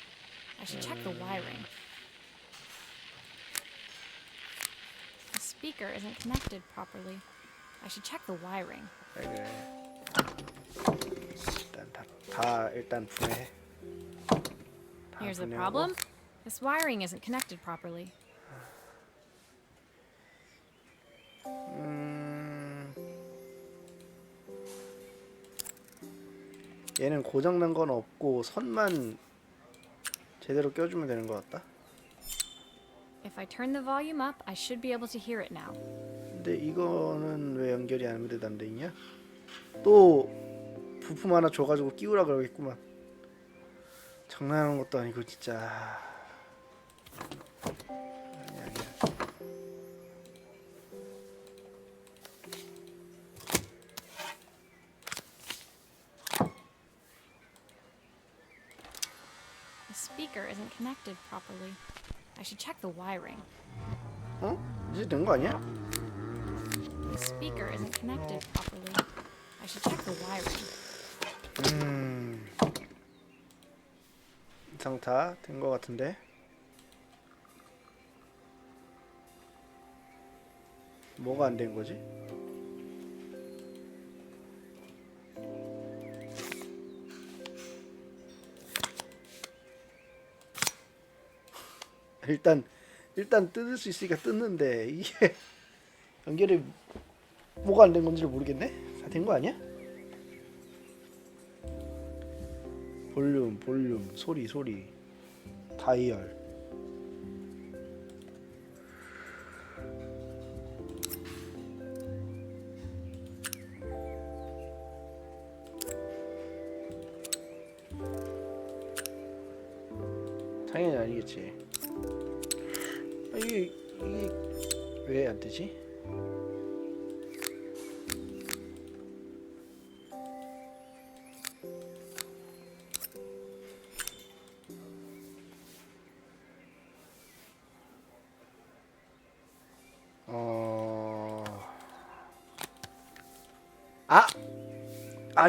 I should check the wiring. The speaker isn't connected properly. I should check the wiring. 그래. 일단 다 일단 분해해. Here's the problem. This wiring isn't connected properly. 얘는 고장난 건 없고 선만 제대로 껴주면 되는 것 같다. If I turn the volume up, I should be able to hear it now. 근데 이거는 왜 연결이 안 돼 있냐? 또 부품 하나 줘가지고 끼우라 그러겠구만. 장난하는 것도 아니고 진짜. 아니야. The speaker isn't connected properly. I should check the wiring. 어? 이제 된 거 아니야? The speaker isn't connected properly. I should check the wiring. 이상 다 된 거 같은데. 뭐가 안 된 거지? 일단 뜯을 수 있으니까 뜯는데 이게 연결이 뭐가 안 된 건지 모르겠네. 다 된 거 아니야? 볼륨, 소리, 다이얼. 당연히 아니겠지. 이게 왜 안 되지?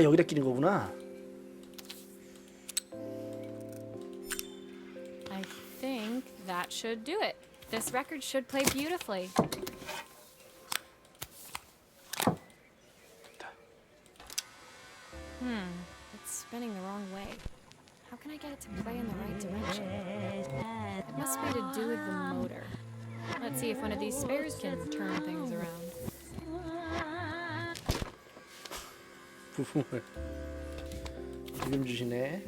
여기다 끼는 거구나. I think that should do it. This record should play beautifully. It's spinning the wrong way. How can I get it to play in the right direction? It must be to do with the motor. Let's see if one of these spares can turn things around. 부품을 지금 주시네.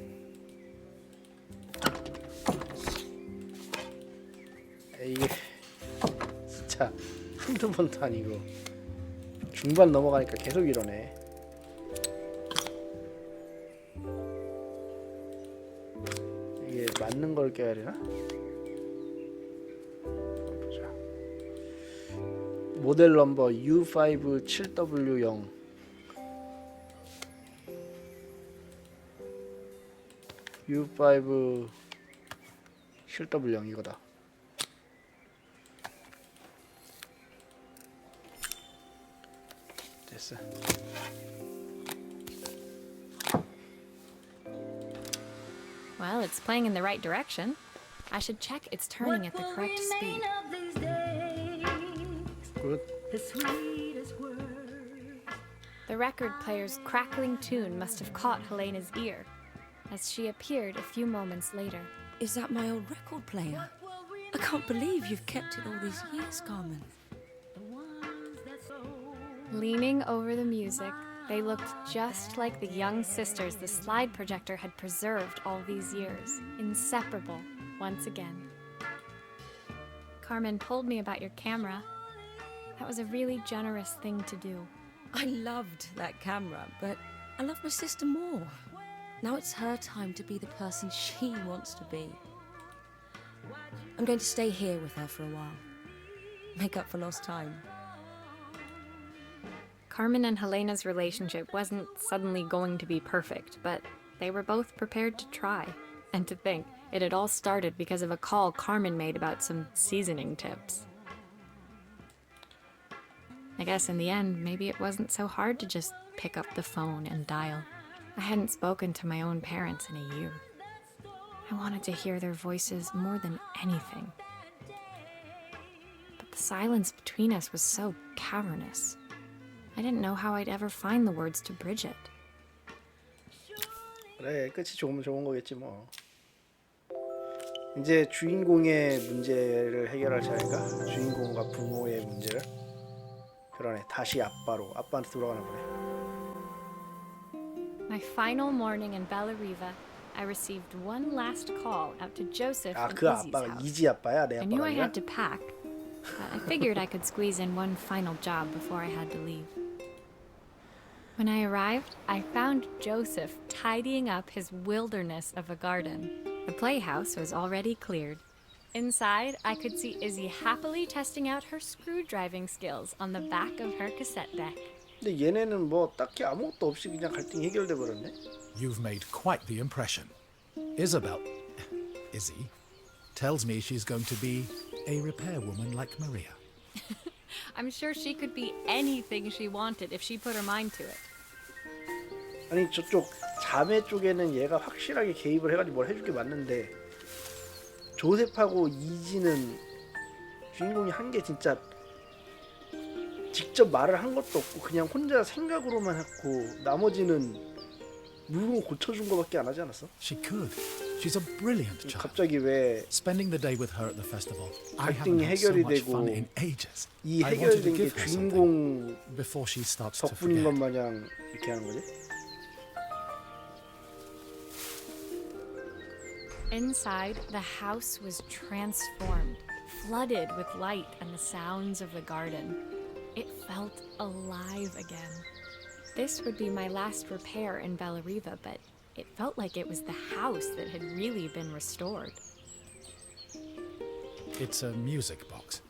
이게 진짜 한두 번도 아니고 중반 넘어가니까 계속 이러네. 이게 맞는 걸 껴야 되나? 보자. 모델 넘버 U57W0 U5 7W0 이거다. 됐어. Well, it's playing in the right direction. I should check it's turning at the correct speed. 굿. The record player's crackling tune must have caught Helena's ear, as she appeared a few moments later. Is that my old record player? I can't believe you've kept it all these years, Carmen. Leaning over the music, they looked just like the young sisters the slide projector had preserved all these years, inseparable once again. Carmen told me about your camera. That was a really generous thing to do. I loved that camera, but I love my sister more. Now it's her time to be the person she wants to be. I'm going to stay here with her for a while. Make up for lost time. Carmen and Helena's relationship wasn't suddenly going to be perfect, but they were both prepared to try. And to think, it had all started because of a call Carmen made about some seasoning tips. I guess in the end, maybe it wasn't so hard to just pick up the phone and dial. I hadn't spoken to my own parents in a year. I wanted to hear their voices more than anything. But the silence between us was so cavernous. I didn't know how I'd ever find the words to bridge it. 그래, 끝이 좋으면 좋은 거겠지 뭐. 이제 주인공의 문제를 해결할 차례인가? 주인공과 부모의 문제를. 그러네, 다시 아빠한테 돌아가나 보네. My final morning in Bellariva, I received one last call out to Joseph 아, in 그 Izzy's 아빠가 house. 이지 아빠야? 내 I knew 아빠가 I 아니야? had to pack, but I figured I could squeeze in one final job before I had to leave. When I arrived, I found Joseph tidying up his wilderness of a garden. The playhouse was already cleared. Inside, I could see Izzy happily testing out her screwdriving skills on the back of her cassette deck. 근데 얘네는 뭐 딱히 아무것도 없이 그냥 갈등이 해결돼 버렸네. You've made quite the impression. Izzy, tells me she's going to be a repairwoman like Maria. I'm sure she could be anything she wanted if she put her mind to it. 아니 저쪽 자매 쪽에는 얘가 확실하게 개입을 해가지고 뭘 해줄 게 맞는데 조셉하고 이지는 주인공이 한 게 진짜 직접 말을 한 것도 없고 그냥 혼자 생각으로만 했고 나머지는 물건 고쳐준 거밖에 안 하지 않았어? She could. She's a brilliant child. 갑자기 왜 Spending the day with her at the festival, I haven't 갈등이 had so 해결이 much 되고 fun in ages. 이 I wanted to 해결된 게 give her something 주인공 before she starts to 덕분인 것 forget. 마냥 이렇게 하는 거지? Inside, the house was transformed, flooded with light and the sounds of the garden. It felt alive again. This would be my last repair in Bellariva, but it felt like it was the house that had really been restored. It's a music box.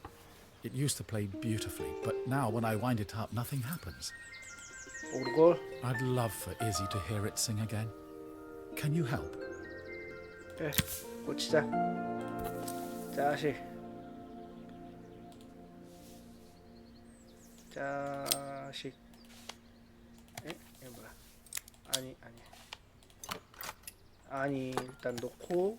It used to play beautifully, but now when I wind it up, nothing happens. 오르골? I'd love for Izzy to hear it sing again. Can you help? 그래, 고치자. 자식. 자식. 에? 이거 뭐야? 아니 일단 놓고.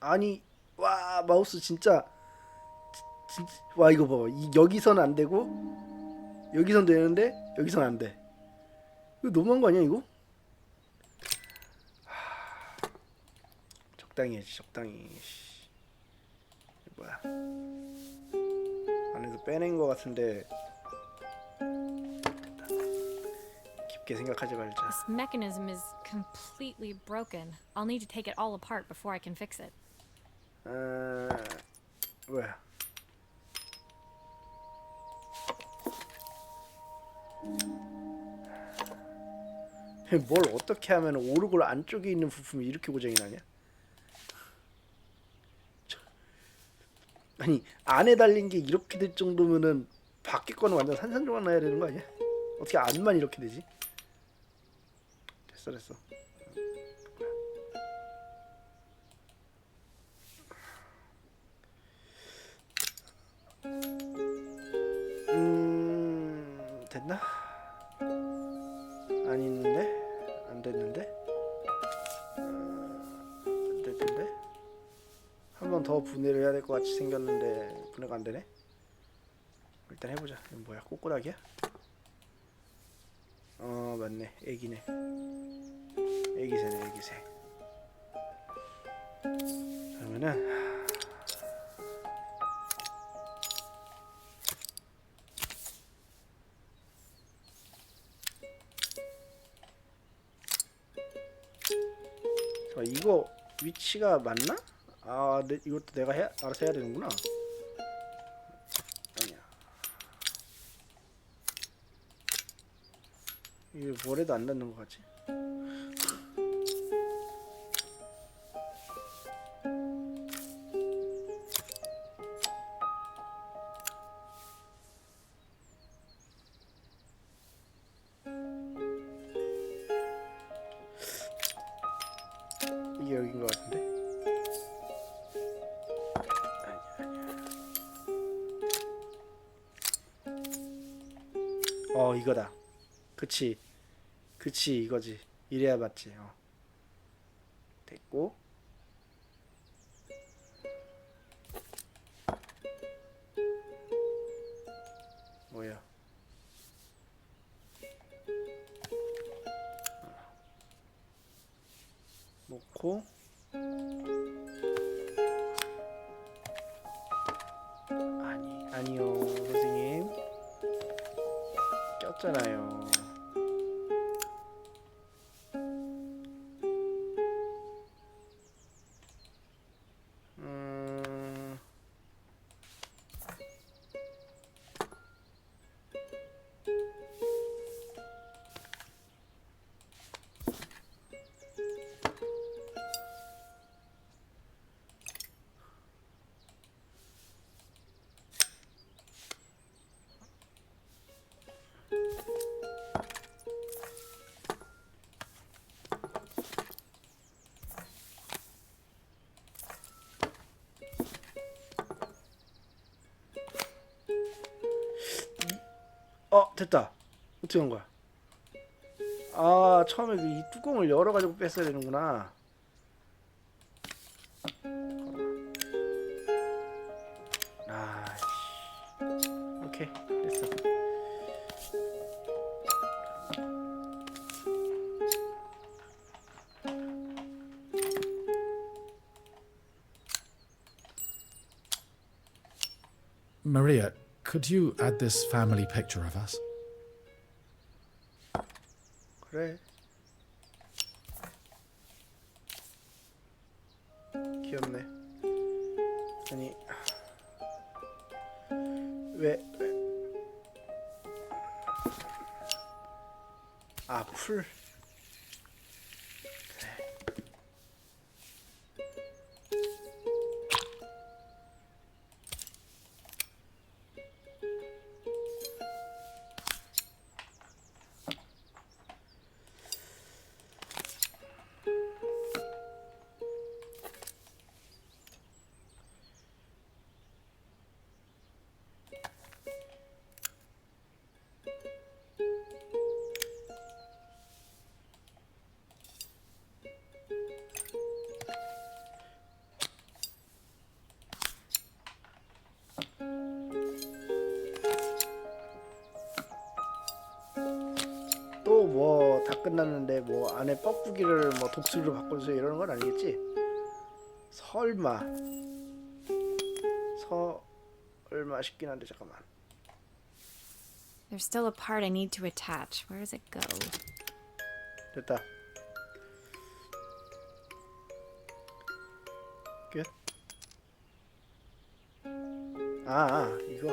아니 와 마우스 진짜 와 이거 봐봐 여기선 안 되고 여기선 되는데 여기선 안 돼. 이거 너무한 거 아니야 이거? 적당히 해야지 적당히. 이거 뭐야 안에서 빼낸 거 같은데 됐다. 깊게 생각하지 말자. This mechanism is completely broken. I'll need to take it all apart before I can fix it. 뭐야? 뭘 어떻게 하면 오르골 안쪽에 있는 부품이 이렇게 고장이 나냐? 아니 안에 달린 게 이렇게 될 정도면은 밖에 거는 완전 산산조각 나야 되는 거 아니야? 어떻게 안만 이렇게 되지? 됐어. 됐나? 안 있는데? 안 됐는데? 안 될 텐데? 한 번 더 분해를 해야 될 것 같이 생겼는데 분해가 안 되네? 일단 해보자. 이건 뭐야? 꼬꾸라기야? 맞네. 애기네. 애기새네, 애기새. 그러면은 이거 위치가 맞나? 아, 이것도 내가 알아서 해야 되는구나. 아니야. 이게 뭐래도 안 닿는 것 같지? 이게 여긴 것 같은데? 아니야. 이거다. 그치 이거지. 이래야 맞지. 됐고. 뭐야? 놓고. 아니요 선생님, 꼈잖아요. 됐다. 어떻게 한 거야? 아, 처음에 이 뚜껑을 열어가지고 뺐어야 되는구나. 오케이, 됐어. Maria, could you add this family picture of us? 그래. 귀엽네. 아니, 왜? 아, 풀. 또 뭐 다 끝났는데 뭐 안에 뻐꾸기를 뭐 독수리로 바꿔주세요 이러는 건 아니겠지? 설마 싶긴 한데 잠깐만. There's still a part I need to attach. Where does it go? 됐다. 끝. 이거.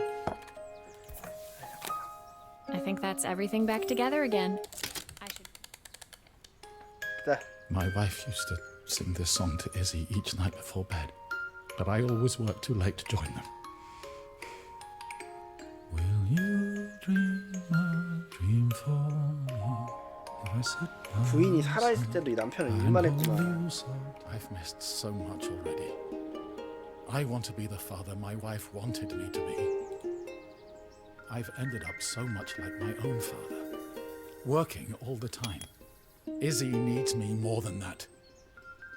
I think that's everything back together again. I should. 됐다. My wife used to sing this song to Izzy each night before bed, but I always worked too late to join them. Will you dream a dream for me? If I sit by 부인이 your 살아있을 side 때도 이 남편은 and 일만 hold 했구나. you so- I've missed so much already. I want to be the father my wife wanted me to be. I've ended up so much like my own father, working all the time. Izzy needs me more than that,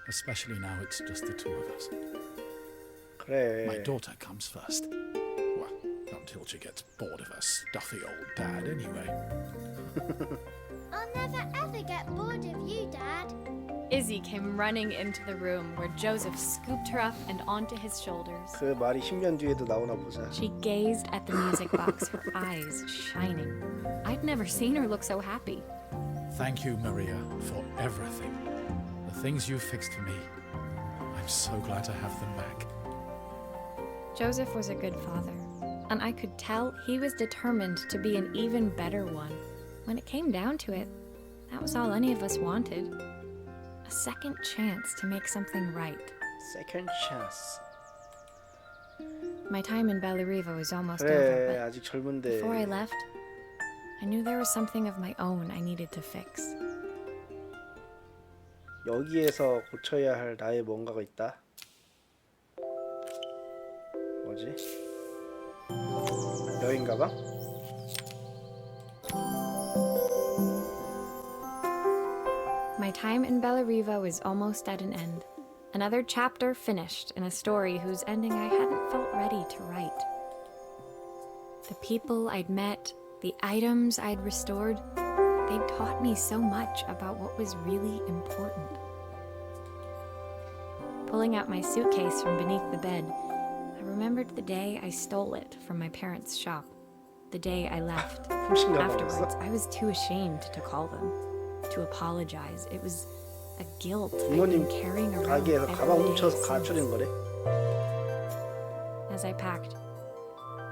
especially now it's just the two of us. 그래. My daughter comes first. Well, until she gets bored of her stuffy old dad anyway. I'll never ever get bored of you, Dad. Izzy came running into the room where Joseph scooped her up and onto his shoulders. 그 말이 10년 뒤에도 나오나 보자. She gazed at the music box, her eyes shining. I'd never seen her look so happy. Thank you, Maria, for everything. The things you fixed for me. I'm so glad to have them back. Joseph was a good father, and I could tell he was determined to be an even better one. When it came down to it, that was all any of us wanted. A second chance to make something right. Second chance. My time in Bellariva was almost 그래, over, 아직 but 젊은데. before I left, I knew there was something of my own I needed to fix. 여기에서 고쳐야 할 나의 뭔가가 있다. 뭐지? 여행 가방? My time in Bellariva was almost at an end. Another chapter finished in a story whose ending I hadn't felt ready to write. The people I'd met, the items I'd restored, they'd taught me so much about what was really important. Pulling out my suitcase from beneath the bed, I remembered the day I stole it from my parents' shop. The day I left. 훔친 Afterwards, 가방이었어? I was too ashamed to call them, to apologize. It was a guilt I'd 부모님 been carrying around 가게에서 가방 every day 훔쳐서 since. 가출한 거래. As I packed,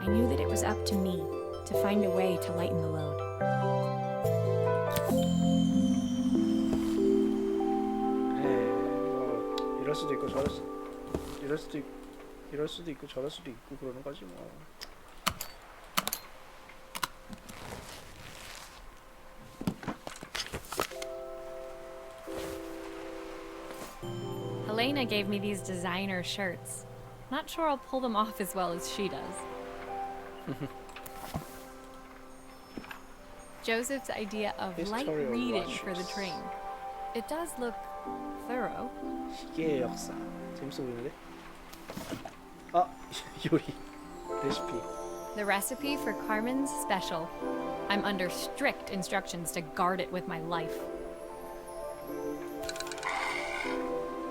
I knew that it was up to me to find a way to lighten the load. 이럴 수도 있고 저럴 수, 이럴 수도 있고 저럴 수도 있고 그러는 거지 뭐. Helena gave me these designer shirts. Not sure I'll pull them off as well as she does. Joseph's idea of light History of reading for the watches. train. It does look thorough. 시계의 역사 재밌어 보이는데? 아 요리 레시피. The recipe for Carmen's special. I'm under strict instructions to guard it with my life.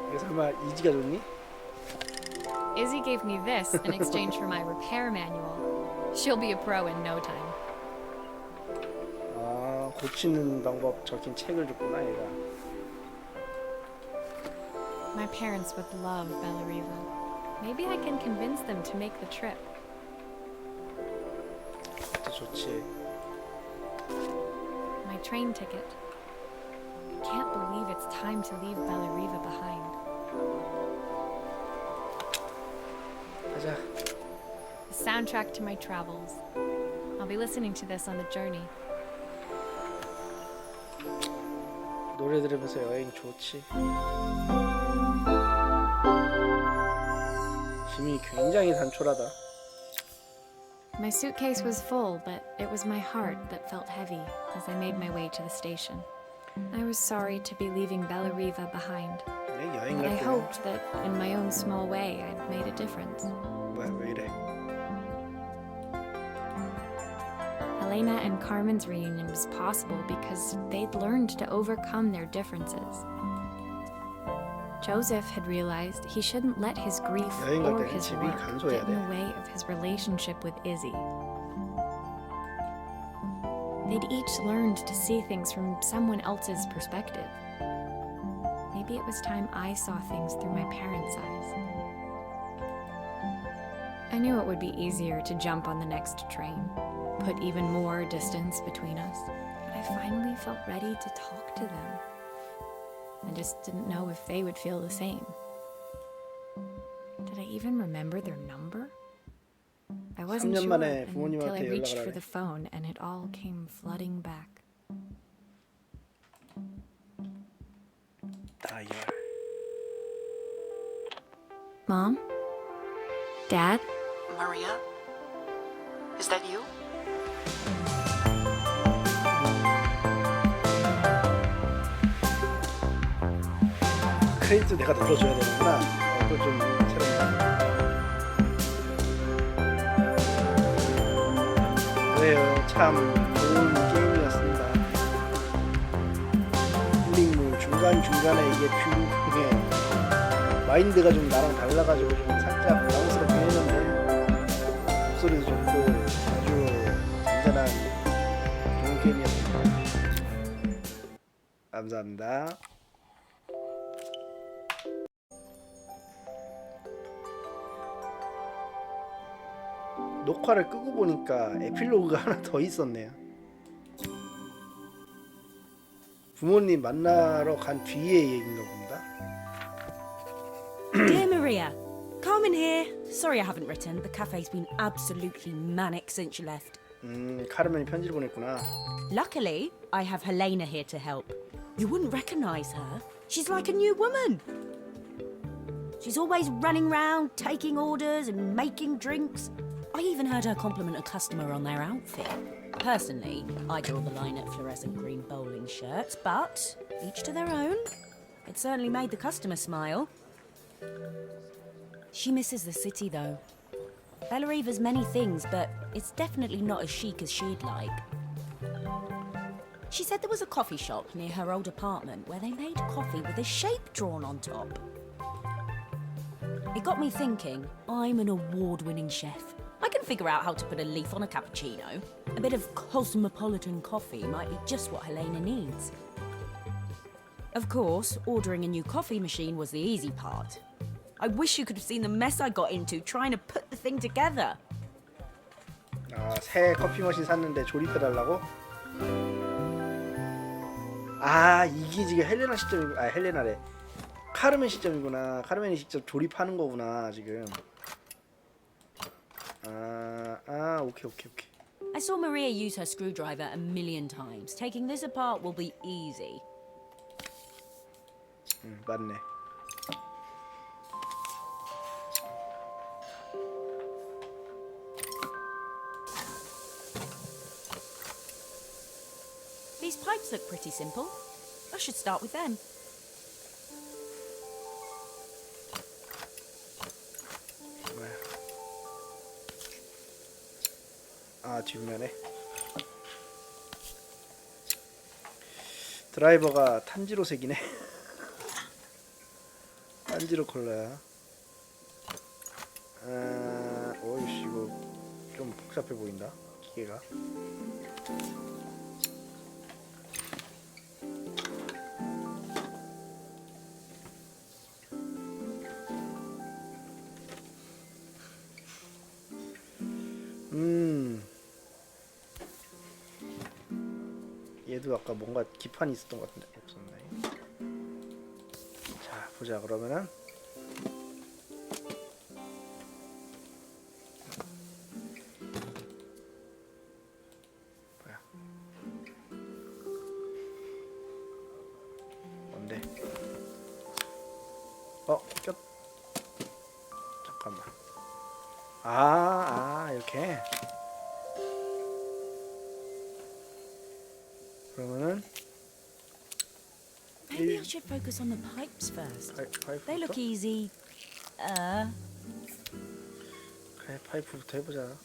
이게 설마 이지가 좋니? Izzy gave me this in exchange for my repair manual. She'll be a pro in no time. 아 고치는 방법 적힌 책을 줬구나 얘가. My parents would love Bellariva. Maybe I can convince them to make the trip. 진짜 좋지. My train ticket. I can't believe it's time to leave Bellariva behind. 가자. The soundtrack to my travels. I'll be listening to this on the journey. 노래 들으면서 여행 좋지. 짐이 굉장히 단촐하다. My suitcase was full, but it was my heart that felt heavy as I made my way to the station. I was sorry to be leaving Bellariva behind, 여행 but I 갈 때. hoped that in my own small way I'd made a difference. 뭐야 왜 이래? Helena and Carmen's reunion was possible because they'd learned to overcome their differences. Joseph had realized he shouldn't let his grief 여행 갈 or 때는 his 집이 work 간소해야 get in 돼. the way of his relationship with Izzy. They'd each learned to see things from someone else's perspective. Maybe it was time I saw things through my parents' eyes. I knew it would be easier to jump on the next train, put even more distance between us, but I finally felt ready to talk to them. I just didn't know if they would feel the same. Did I even remember their number? I wasn't 3년 sure 만에 until I 부모님한테 reached 연락을 for 하네. the phone and it all came flooding back. 다이얼. Mom? Dad? Maria? Is that you? 크레디트 내가 눌러줘야 되는구나. 그거 좀 새롭네. 그래요. 참 좋은 게임이었습니다. 중간중간에 이게 뷰의 마인드가 좀 나랑 달라가지고 좀 살짝 당황스럽긴 했는데 목소리도 좋고 아주 잔잔한 좋은 게임이었습니다. 감사합니다. 녹화를 끄고 보니까 에필로그가 하나 더 있었네요. 부모님 만나러 간 뒤의 얘기인가 본다. Dear Maria, Carmen here. Sorry I haven't written. The cafe's been absolutely manic since you left. 카르멘이 편지를 보냈구나. Luckily, I have Helena here to help. You wouldn't recognize her. She's like a new woman. She's always running around, taking orders and making drinks. I even heard her compliment a customer on their outfit. Personally, I draw the line at fluorescent green bowling shirts, but each to their own. It certainly made the customer smile. She misses the city, though. Bella Eva's many things, but it's definitely not as chic as she'd like. She said there was a coffee shop near her old apartment where they made coffee with a shape drawn on top. It got me thinking, I'm an award-winning chef. I can figure out how to put a leaf on a cappuccino. A bit of cosmopolitan coffee might be just what Helena needs. Of course, ordering a new coffee machine was the easy part. I wish you could have seen the mess I got into trying to put the thing together. 아, 새 커피 머신 샀는데 조립해달라고? 아, 이게 지금 헬레나 시점이고, 아, 헬레나래. 카르멘 시점이구나. 카르멘이 직접 조립하는 거구나 지금. 오케이. I saw Maria use her screwdriver a million times. Taking this apart will be easy. 맞네. These pipes look pretty simple. I should start with them. 뭐야? 아, 뒷면에 드라이버가 탄지로색이네. 탄지로 컬러야. 오이씨, 이거 좀 복잡해 보인다 기계가. 얘도 아까 뭔가 기판이 있었던 것 같은데 없었네. 자, 보자. 그러면은 뭐야? 뭔데? 꼈. 잠깐만. 이렇게. 그러면은 Maybe I should focus on the pipes first. They look 파이프부터? easy. 그래, 파이프부터 해보자.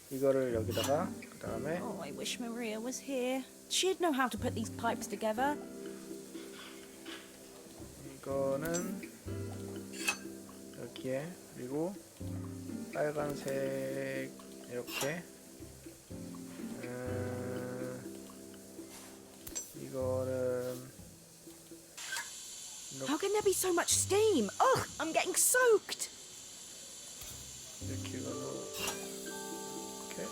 이거를 여기다가 그 다음에 Oh, I wish Maria was here. She'd know how to put these pipes together. 이거는 여기에, 그리고 빨간색 이렇게. 이거는 How can there be so much steam? Ugh, I'm getting soaked. 이렇게 이걸로 이렇게.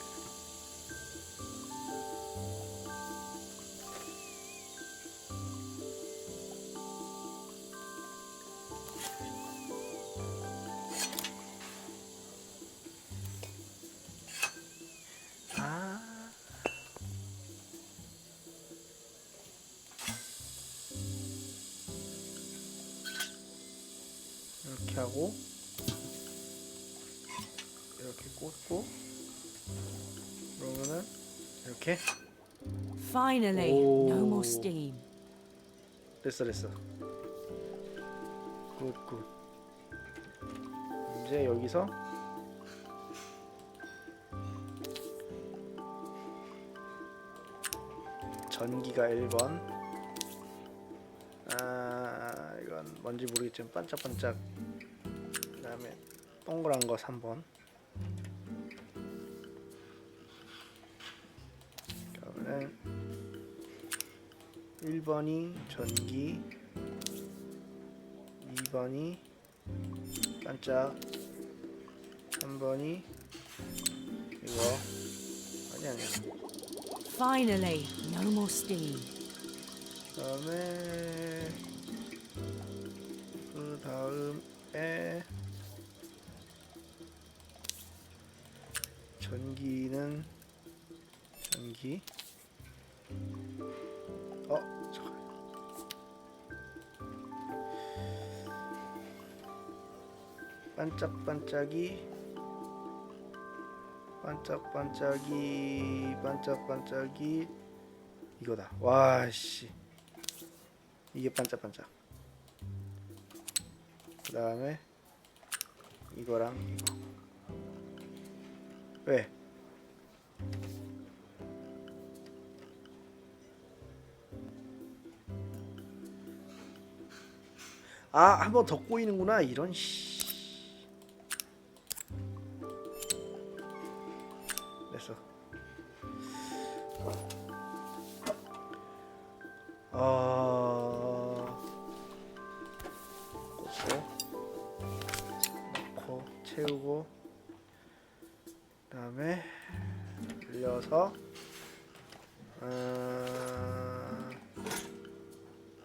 이렇게 하고 이렇게 꽂고 그러면은 이렇게. Finally, Oh. no more steam. 됐어. 굿. 이제 여기서 전기가 1번. 이건 뭔지 모르겠지만 반짝반짝. 그 다음에 동그란 거 3번. 그러면은 1번이 전기, 2번이 반짝, 3번이 이거 아니야. Finally, no more steam. 그다음에 전기는 전기. 잠깐. 반짝반짝이 이거다. 와 씨. 이게 반짝반짝. 그 다음에 이거랑 이거. 왜? 한 번 더 꼬이는구나. 이런 씨. 됐어. 꽂고 넣고 채우고 그다음에 돌려서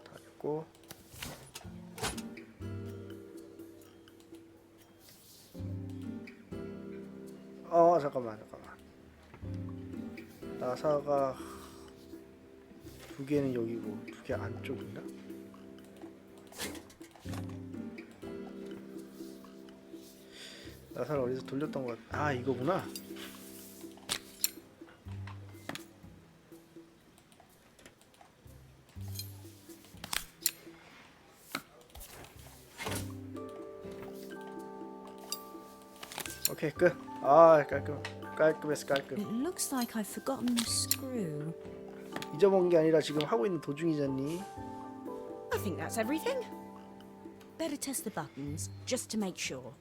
닫고 잠깐만. 나사가 두 개는 여기고 두 개 안쪽인가? 나사를 어디서 돌렸던 것 같아. 이거구나. 오케이 끝. 깔끔했어. It looks like I've forgotten the screw. 잊어먹은 게 아니라 지금 하고 있는 도중이잖니. I think that's everything. Better test the buttons, just to make sure.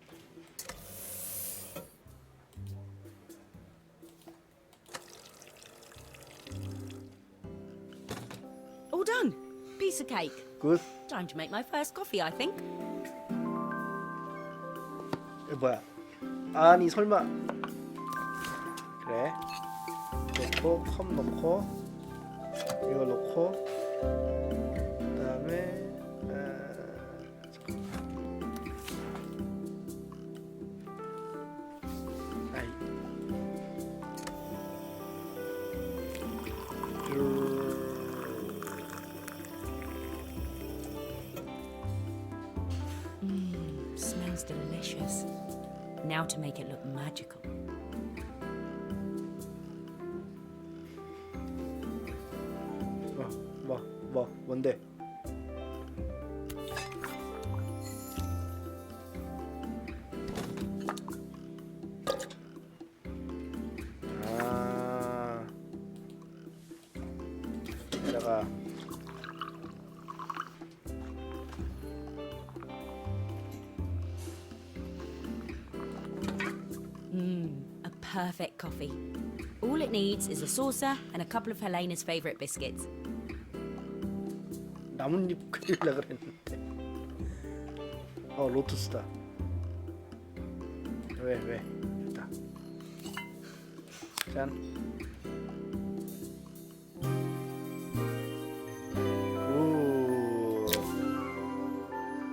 All done. Piece of cake. 굿. Time to make my first coffee, I think. 뭐야? 아니 설마. 그래. 넣고 컵 넣고 이거 넣고 그다음에 Smells delicious. Now to make it look magical. 뭔데? 여기다가 A perfect coffee. All it needs is a saucer and a couple of Helena's favourite biscuits. 나뭇잎 그리려 그랬는데. 로투스다. 왜? 됐다. 짠. 오.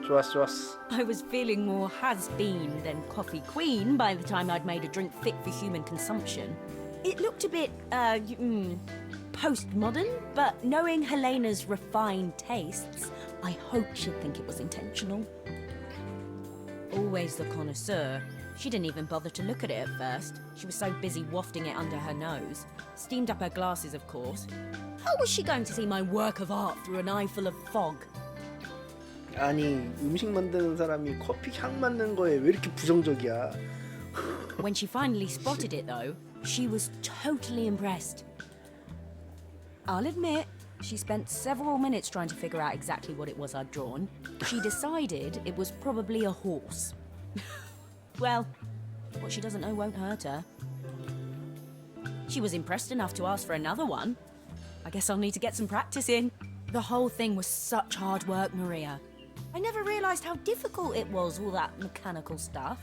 좋았어. I was feeling more has-been than coffee queen by the time I'd made a drink fit for human consumption. It looked a bit, postmodern, but knowing Helena's refined tastes, I hope she'd think it was intentional. Always the connoisseur, she didn't even bother to look at it at first. She was so busy wafting it under her nose. Steamed up her glasses, of course. How was she going to see my work of art through an eye full of fog? 아니 음식 만드는 사람이 커피 향 맡는 거에 왜 이렇게 부정적이야? When she finally spotted it, though, she was totally impressed. I'll admit, she spent several minutes trying to figure out exactly what it was I'd drawn. She decided it was probably a horse. Well, what she doesn't know won't hurt her. She was impressed enough to ask for another one. I guess I'll need to get some practice in. The whole thing was such hard work, Maria. I never realised how difficult it was, all that mechanical stuff.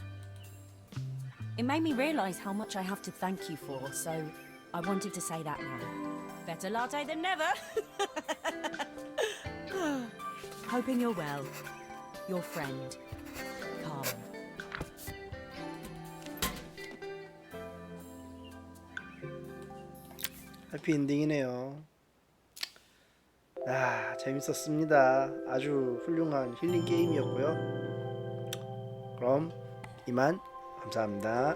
It made me realise how much I have to thank you for, so I wanted to say that now. Better latte than never. Hoping you're well. Your friend, Carmen. 해피엔딩이네요. 아, 재밌었습니다. 아주 훌륭한 힐링 게임이었고요. 그럼 이만 감사합니다.